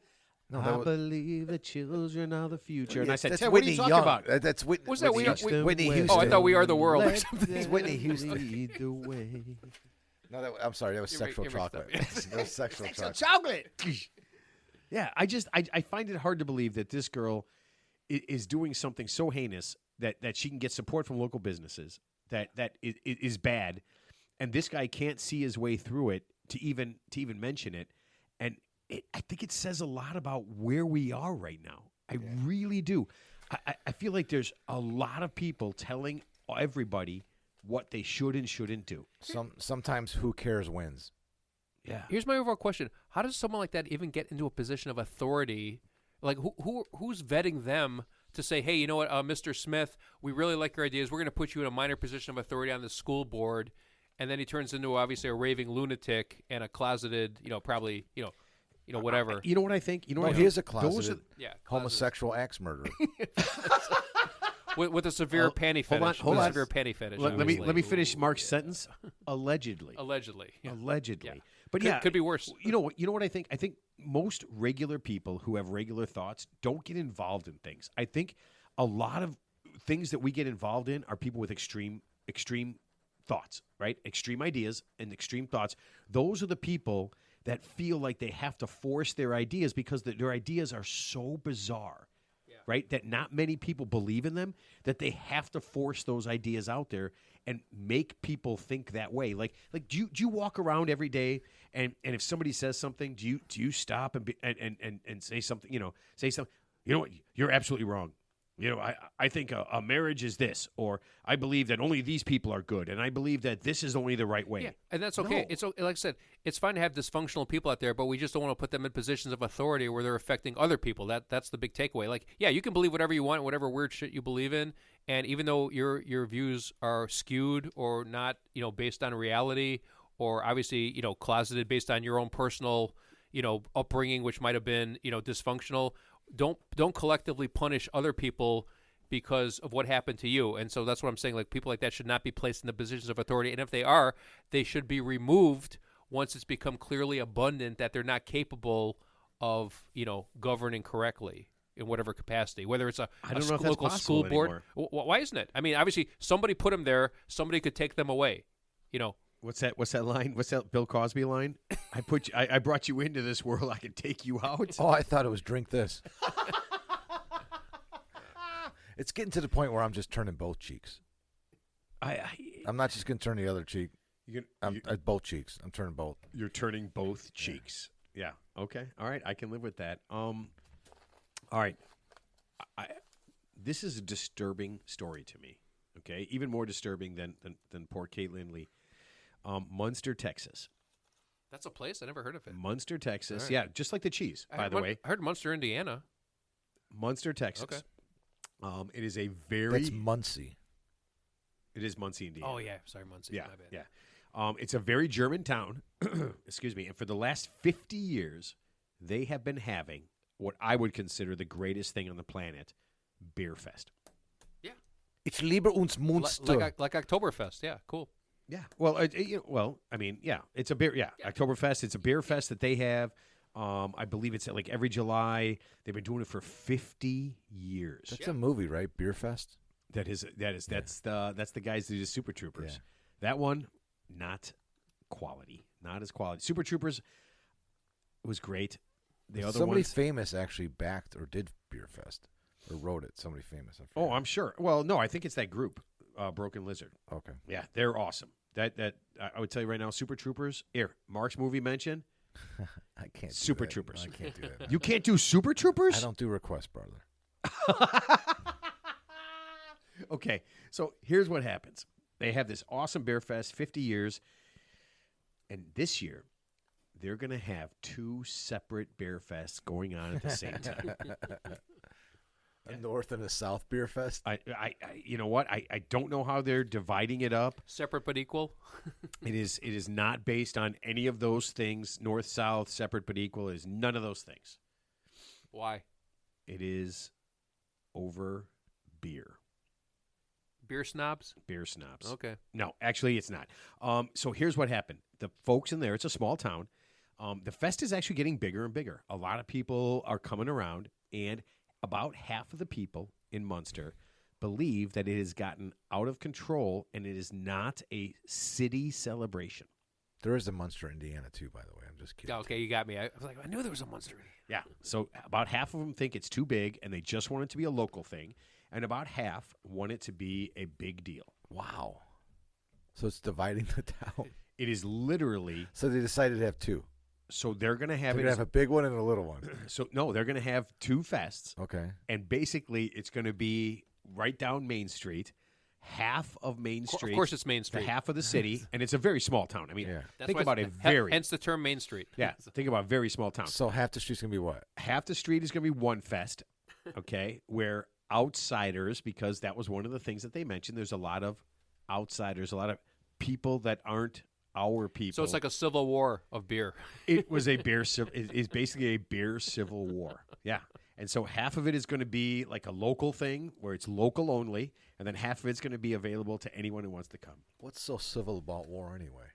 No, I believe the children are the future. And I said, that's Ted, what are you talking Young. about? That's Whitney. Was that Whitney Houston. Oh, I thought We Are the World or Let something. It's Whitney Houston. Lead the way. No, I'm sorry. That was You're sexual mixed up, chocolate. yeah. That was sexual chocolate. Chocolate. Yeah, I find it hard to believe that this girl is doing something so heinous that she can get support from local businesses that is bad, and this guy can't see his way through it to even mention it, and I think it says a lot about where we are right now. I really do. I feel like there's a lot of people telling everybody what they should and shouldn't do. Sometimes who cares wins. Yeah. Here's my overall question: how does someone like that even get into a position of authority? Like, who's vetting them to say, hey, you know what, Mr. Smith, we really like your ideas. We're going to put you in a minor position of authority on the school board, and then he turns into obviously a raving lunatic and a closeted, probably, whatever. You know what I think? You know what he is a closeted homosexual axe murderer. with a severe panty fetish. Hold on. Severe panty fetish. Let me finish Mark's sentence. Allegedly. Allegedly. Yeah. Allegedly. Yeah. But could be worse. You know what I think? I think most regular people who have regular thoughts don't get involved in things. I think a lot of things that we get involved in are people with extreme thoughts, right? Extreme ideas and extreme thoughts. Those are the people that feel like they have to force their ideas because their ideas are so bizarre. Right, that not many people believe in them, that they have to force those ideas out there and make people think that way. Like, do you walk around every day and if somebody says something, do you stop and say something? Say something. You know what? You're absolutely wrong. I think a marriage is this, or I believe that only these people are good, and I believe that this is only the right way. Yeah, and that's okay. No. It's like I said, it's fine to have dysfunctional people out there, but we just don't want to put them in positions of authority where they're affecting other people. That's the big takeaway. Like, yeah, you can believe whatever you want, whatever weird shit you believe in, and even though your views are skewed or not, based on reality, or obviously, closeted based on your own personal, upbringing, which might have been, dysfunctional. Don't collectively punish other people because of what happened to you. And so that's what I'm saying. Like, people like that should not be placed in the positions of authority. And if they are, they should be removed once it's become clearly abundant that they're not capable of, governing correctly in whatever capacity, whether it's a local school board. Why isn't it? I mean, obviously somebody put them there. Somebody could take them away, What's that line? What's that Bill Cosby line? I brought you into this world. I can take you out. Oh, I thought it was drink this. It's getting to the point where I'm just turning both cheeks. I'm not just going to turn the other cheek. I'm both cheeks. I'm turning both. You're turning both cheeks. Yeah. Okay. All right. I can live with that. All right. This is a disturbing story to me. Okay, even more disturbing than poor Caitlin Lee. Munster, Texas. That's a place I never heard of it. Munster, Texas. Right. Yeah, just like the cheese, by the way. I heard Munster, Indiana. Munster, Texas. Okay. It is a very. That's Muncie. It is Muncie, Indiana. Oh yeah, sorry, Muncie. Yeah, My bad. yeah. It's a very German town. Excuse me. And for the last 50 years, they have been having what I would consider the greatest thing on the planet, Beer Fest. Yeah. It's lieber uns Munster. Like Oktoberfest. Yeah, cool. Yeah. Well, I mean, yeah, it's a beer. Yeah, Oktoberfest. It's a beer fest that they have. I believe it's like every July. They've been doing it for 50 years. That's a movie, right? Beer Fest. That's the guys that do Super Troopers. Yeah. That one, not quality, not as quality. Super Troopers was great. The other somebody ones, famous actually backed or did Beer Fest or wrote it. Somebody famous. I'm sure. Well, no, I think it's that group, Broken Lizard. Okay. Yeah, they're awesome. That I would tell you right now, Super Troopers. Here, Mark's movie mention. I can't. Do Super that. Troopers. I can't do that. You can't do Super Troopers? I don't do requests, brother. Okay, so here's what happens. They have this awesome Beer Fest, 50 years, and this year they're going to have 2 separate beer fests going on at the same time. A North and a South beer fest. You know what? I don't know how they're dividing it up. Separate but equal. It is not based on any of those things. North, South, separate but equal is none of those things. Why? It is over beer. Beer snobs? Beer snobs. Okay. No, actually, it's not. So here's what happened. The folks in there, it's a small town. The fest is actually getting bigger and bigger. A lot of people are coming around, and about half of the people in Munster believe that it has gotten out of control, and it is not a city celebration. There is a Munster, Indiana, too, by the way. I'm just kidding. Okay, you got me. I was like, I knew there was a Munster. Yeah. So about half of them think it's too big, and they just want it to be a local thing. And about half want it to be a big deal. Wow. So it's dividing the town. It is literally. So they decided to have 2. So they're going to have They're going to have a big one and a little one. So no, they're going to have 2 fests. Okay. And basically, it's going to be right down Main Street, half of Main Street. Of course, it's Main Street. The half of the city, and it's a very small town. I mean, Yeah. think about a very. Hence the term Main Street. Yeah, think about a very small town. So half the street's going to be what? Half the street is going to be one fest, okay, where outsiders, because that was one of the things that they mentioned, there's a lot of outsiders, a lot of people that aren't our people. So it's like a civil war of beer. It was a beer. It's basically a beer civil war. Yeah, and so half of it is going to be like a local thing where it's local only, and then half of it's going to be available to anyone who wants to come. What's so civil about war anyway?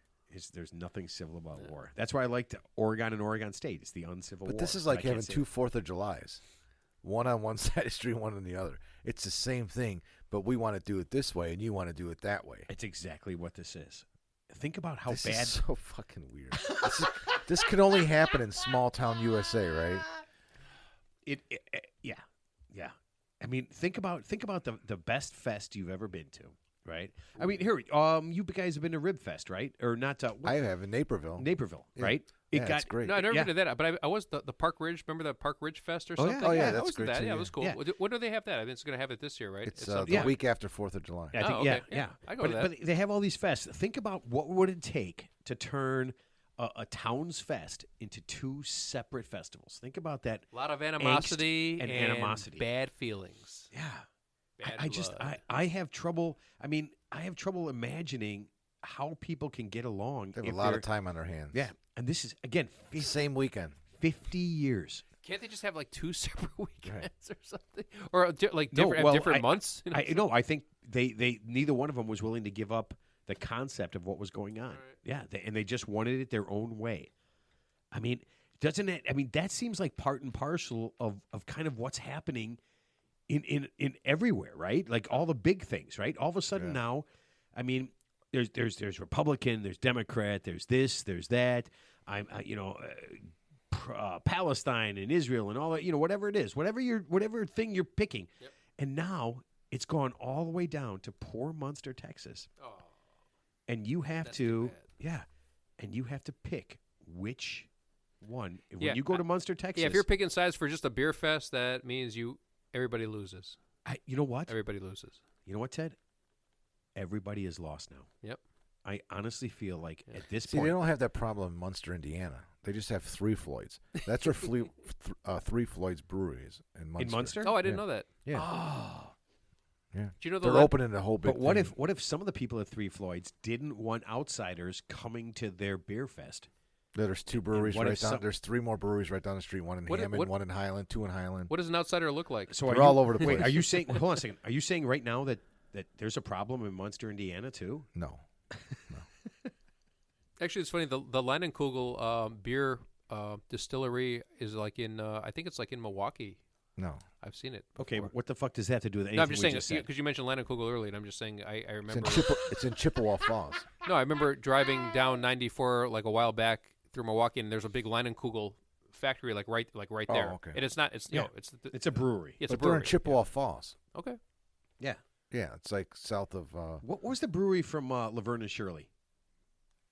There's nothing civil about war. That's why I liked Oregon and Oregon State. It's the uncivil war. But this is But I like can't having say 2 4th of Julys. One on one side of the street, one on the other. It's the same thing, but we want to do it this way, and you want to do it that way. It's exactly what this is. Think about how This bad. is so fucking weird. This can only happen in small town USA, right? Yeah. I mean, think about the best fest you've ever been to, right? I mean, here, you guys have been to Rib Fest, right? Or not? I have in Naperville. Naperville, Yeah. right? Yeah, it's great. No, I never Yeah. been to that. But I was the Park Ridge. Remember the Park Ridge Fest or Oh, yeah. something? Oh, yeah, I that's was to great, that. too, Yeah, it yeah. was cool. Yeah. When do they have that? I think it's going to have it this year, right? It's At some the point. week after 4th of July. I think, Oh, okay. yeah. I go to that. But they have all these fests. Think about what would it take to turn a town's fest into 2 separate festivals. Think about that. A lot of animosity and animosity. bad feelings. Yeah. Bad I just blood. I have trouble. I mean, I have trouble imagining how people can get along. They have if a lot they're- of time on their hands. Yeah, and this is again Same weekend. 50 years. Can't they just have like 2 separate weekends or something, or like No, different, well, have different months? I think they neither one of them was willing to give up the concept of what was going on. Right. Yeah, and they just wanted it their own way. I mean, doesn't it? I mean, that seems like part and parcel of kind of what's happening in everywhere, right? Like all the big things, right? All of a sudden Yeah. now, I mean, there's Republican, there's Democrat, there's this, there's that. Palestine and Israel and all that, whatever it is, whatever thing you're picking. Yep. And now it's gone all the way down to poor Munster, Texas. Oh, And you have That's too bad. and you have to pick which one. When Yeah, you go to Munster, Texas, yeah. If you're picking sides for just a beer fest, that means everybody loses. you know what? Everybody loses. You know what, Ted? Everybody is lost now. Yep. I honestly feel like at this See, point, they don't have that problem in Munster, Indiana. They just have 3 Floyds. That's where 3 Floyds breweries in Munster. in Munster. Oh, I didn't Yeah. know that. Yeah. Oh. Yeah. Do you know They're the opening the whole big But what thing. if some of the people at Three Floyds didn't want outsiders coming to their beer fest? There's 2 breweries what right if down. some- There's 3 more breweries right down the street. One in What- Hammond, what- one in Highland, 2 in Highland. What does an outsider look like? So They're are you, all over the Wait, place. are you saying? Hold on a second. Are you saying right now that there's a problem in Munster, Indiana, too? No. Actually, it's funny. The Leinenkugel beer distillery is like in. I think it's like in Milwaukee. No. I've seen it. Okay, before. what the fuck does that have to do with anything No, I'm just we saying just said? because you mentioned Leinenkugel earlier, and I'm just saying I It's in, remember. it's in Chippewa Falls. No, I remember driving down 94 like a while back through Milwaukee, and there's a big Leinenkugel factory like right Oh, there. okay. And it's not. It's Yeah. it's It's a brewery. it's a But they're brewery. in Chippewa Falls. Okay. Yeah. Yeah, it's like south of. What was the brewery from Laverne and Shirley?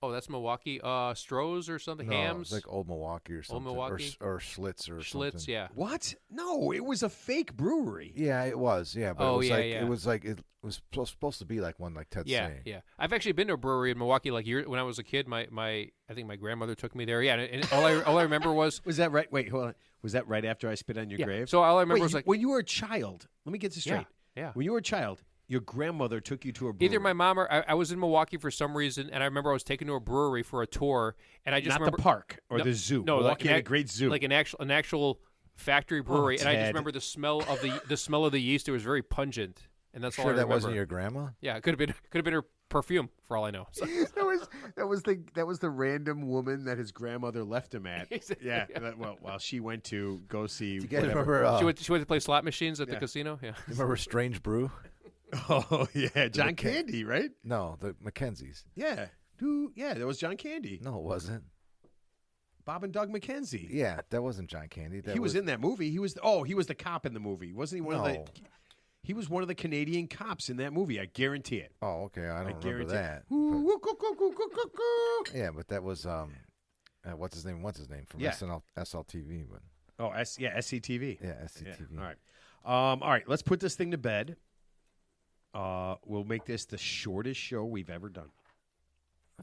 Oh, that's Milwaukee. Stroh's or something. No, Hams. it's like Old Milwaukee or something. Milwaukee? Or Schlitz or Schlitz. something. Yeah. What? No, it was a fake brewery. Yeah, it was. Yeah, but Oh, it was yeah, like yeah. it was like it was supposed to be like one like Ted's Yeah, saying. yeah. I've actually been to a brewery in Milwaukee like when I was a kid. I think my grandmother took me there. Yeah, and all I remember was Was that right? Wait, hold on. Was that right after I spit on your yeah. grave? So all I remember Wait, was like when you were a child. Let me get this straight. yeah. When you were a child, your grandmother took you to a brewery. Either my mom or I was in Milwaukee for some reason, and I remember I was taken to a brewery for a tour, and I just not remember the park or No, the zoo. no, Milwaukee like had a great zoo. like an actual factory brewery, and I just Ted. remember the smell of the yeast. It was very pungent, and that's all I Sure, that remember. wasn't your grandma. Yeah, it could have been her perfume for all I know. So, that was the random woman that his grandmother left him at. Exactly, Yeah. yeah. While she went to go see. Do you guys whatever. remember? she went to play slot machines at the Yeah. casino. Yeah, You remember Strange Brew? Oh yeah, John McKen- Candy, right? No, the Mackenzies. Yeah, that was John Candy. No, it wasn't. Bob and Doug McKenzie. Yeah, that wasn't John Candy. That He was in that movie. He was the cop in the movie, wasn't he? One of the. No. He was one of the Canadian cops in that movie. I guarantee it. Oh, okay. I don't remember guarantee that. it. Ooh, woo, coo, coo, coo, coo, coo, coo. But- yeah, but that was what's his name? From Yeah. SLTV? But Oh, SCTV. yeah, SCTV. All right. All right. Let's put this thing to bed. We'll make this the shortest show we've ever done.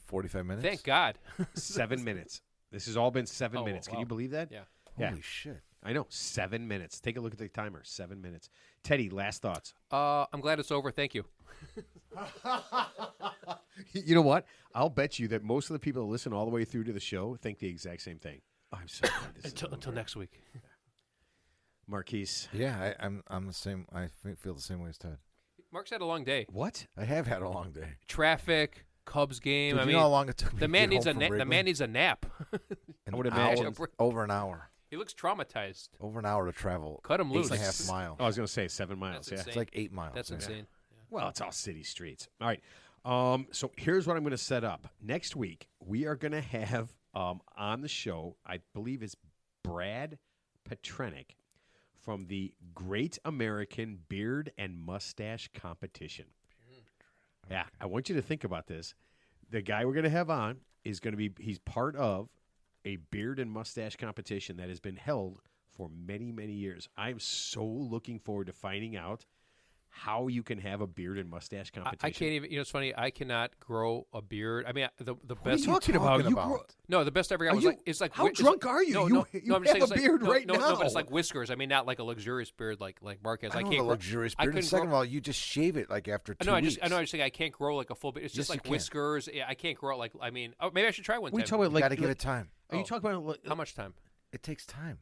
45 minutes. thank God. 7 minutes. This has all been 7 Oh, minutes. Can wow. you believe that? Yeah. Yeah. Holy shit. I know. 7 minutes. Take a look at the timer. 7 minutes. Teddy, last thoughts. I'm glad it's over. Thank you. You know what? I'll bet you that most of the people that listen all the way through to the show think the exact same thing. Oh, I'm so glad this is Until over. next week. Marquise. Yeah, I'm the same. I feel the same way as Ted. Mark's had a long day. What? I have had a long day. Traffic, Cubs game. Dude, I you mean, know how long it took me the to man get needs home from the Wrigley? man needs a nap. An I would hour- imagine. over an hour. He looks traumatized. Over an hour to travel. Cut him loose. 8.5 miles. Oh, I was going to say 7 miles. That's Yeah. insane. It's like 8 miles. That's yeah. insane. Well, it's all city streets. All right. So here's what I'm going to set up. Next week, we are going to have on the show, I believe it's Brad Petrenik from the Great American Beard and Mustache Competition. Yeah, I want you to think about this. The guy we're going to have on is going to be, he's part of a beard and mustache competition that has been held for many, many years. I'm so looking forward to finding out how you can have a beard and mustache competition. I can't even. You know, it's funny. I cannot grow a beard. I mean, the What are best. you talking about? You grow- No, the best I ever got Are was you- like it's like how it's drunk like- are you? No, You- no, you no, I'm have saying a it's like- beard no, right no, No, but it's now. like whiskers. I mean, not like a luxurious beard like Mark has. I don't can't have a grow- luxurious I beard. And couldn't second grow- of all, you just shave it like after 2 No, weeks. I know. I just think I can't grow like a full beard. It's just Yes, you like can. whiskers. Yeah, I can't grow it like. I mean, oh, maybe I should try one We time. talk about You like, got to give it time. Are you Oh. talking about How much time? It takes time.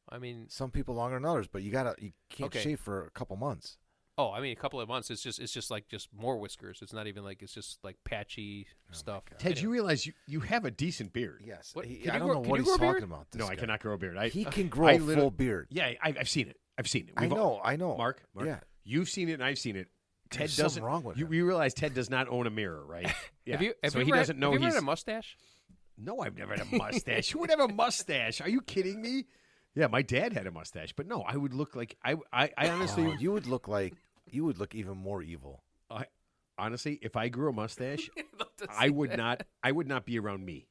I mean, Some people longer than others, but you can't Okay. shave for a couple months. oh, I mean, a couple of months. It's just like just more whiskers. It's not even like it's just like patchy stuff. Ted? You Anyway. realize you have a decent beard. Yes. What- He- can I you don't grow- know can what you he's grow a beard? talking about. This No, I guy. cannot grow a beard. He can grow I a literally- full beard. Yeah, I've seen it. I've seen it. I We've all- know. Mark, Yeah. you've seen it and I've seen it. Ted There's something doesn't. wrong with you, him. you realize Ted does not own a mirror, right? Yeah. Have you? Have so you he ever doesn't had, know have you ever he's. had a mustache? No, I've never had a mustache. Who would have a mustache? Are you kidding me? Yeah, my dad had a mustache, but no, I would look like I honestly, Oh, you would look even more evil. honestly, if I grew a mustache, I would not be around me.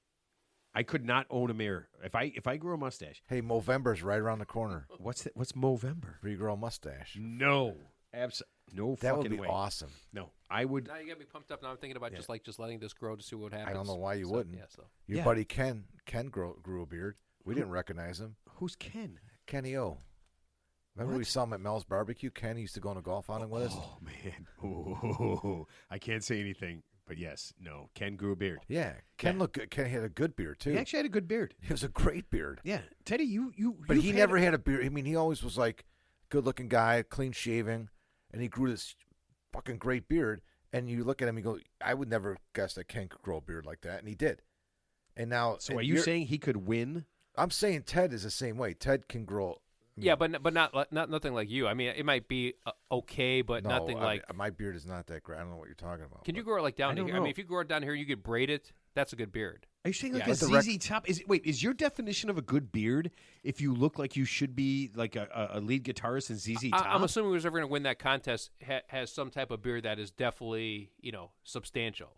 I could not own a mirror if I grew a mustache. Hey, Movember's right around the corner. What's Movember? Where you grow a mustache. No, no That would fucking be way. awesome. No, I would. Now you got me pumped up. Now I'm thinking about just letting this grow to see what happens. I don't know why you So, wouldn't. Yeah. So Your Yeah. buddy Ken grew a beard. We didn't recognize him. Who's Ken? Kenny O. Remember we saw him at Mel's Barbecue? Ken used to go on a golf outing with us. Oh man, Ooh, I can't say anything, but yes, no. Ken grew a beard. Yeah, Ken Yeah. looked good. Ken had a good beard too. He actually had a good beard. It was a great beard. Yeah, Teddy, you. But you've he never had a beard. I mean, he always was like good-looking guy, clean shaving, and he grew this fucking great beard. And you look at him, you go, I would never guess that Ken could grow a beard like that, and he did. And now, So and are you you're- saying he could win? I'm saying Ted is the same way. Ted can grow. yeah, but not nothing like you. I mean, it might be okay, but No, nothing I like. mean, my beard is not that great. I don't know what you're talking about. Can you but- grow it like down I to don't here? I mean, know. if you grow it down here and you get braided, that's a good beard. Are you saying like Yeah, a but the ZZ Top? Is your definition of a good beard if you look like you should be like a lead guitarist in ZZ Top? I'm assuming whoever's ever going to win that contest has some type of beard that is definitely substantial.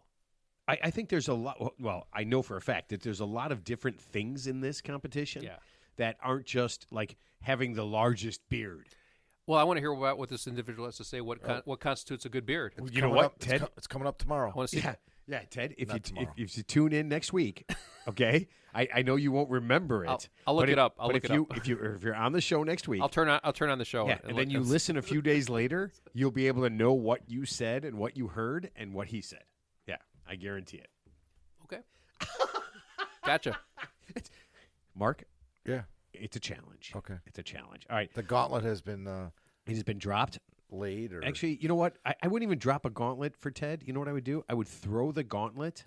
I think there's a lot. Well, I know for a fact that there's a lot of different things in this competition Yeah. that aren't just like having the largest beard. Well, I want to hear about what this individual has to say. What constitutes a good beard? You know what, It's Ted? it's coming up tomorrow. I want to see. Yeah, Ted. If Not you tomorrow. if you tune in next week, okay? I know you won't remember it. I'll look but it up. I'll but look if it you up. if you're on the show next week, I'll turn on the show. yeah, and then you look. listen a few days later, you'll be able to know what you said and what you heard and what he said. Yeah, I guarantee it. Okay. Gotcha. Mark, Yeah. it's a challenge. Okay. It's a challenge. All right, The gauntlet has been it has been dropped. laid. Or Actually, you know what? I wouldn't even drop a gauntlet for Ted. You know what I would do? I would throw the gauntlet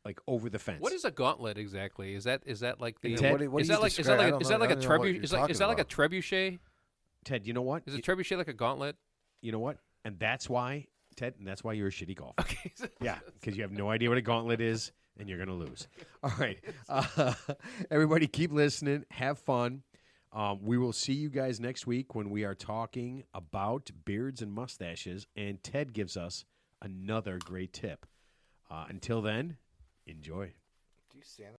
like over the fence. What is a gauntlet exactly? Is that like the? Ted, what is do you that like is describe? that I like don't is know- that like I a don't know what trebuchet? you're Is that talking like a about. trebuchet? Ted? You know what? Is a trebuchet like a gauntlet? You know what? And that's why, Ted, and that's why you're a shitty golfer. Okay. Yeah, because you have no idea what a gauntlet is, and you're going to lose. All right. Everybody keep listening. Have fun. We will see you guys next week when we are talking about beards and mustaches, and Ted gives us another great tip. Until then, enjoy. Do you stand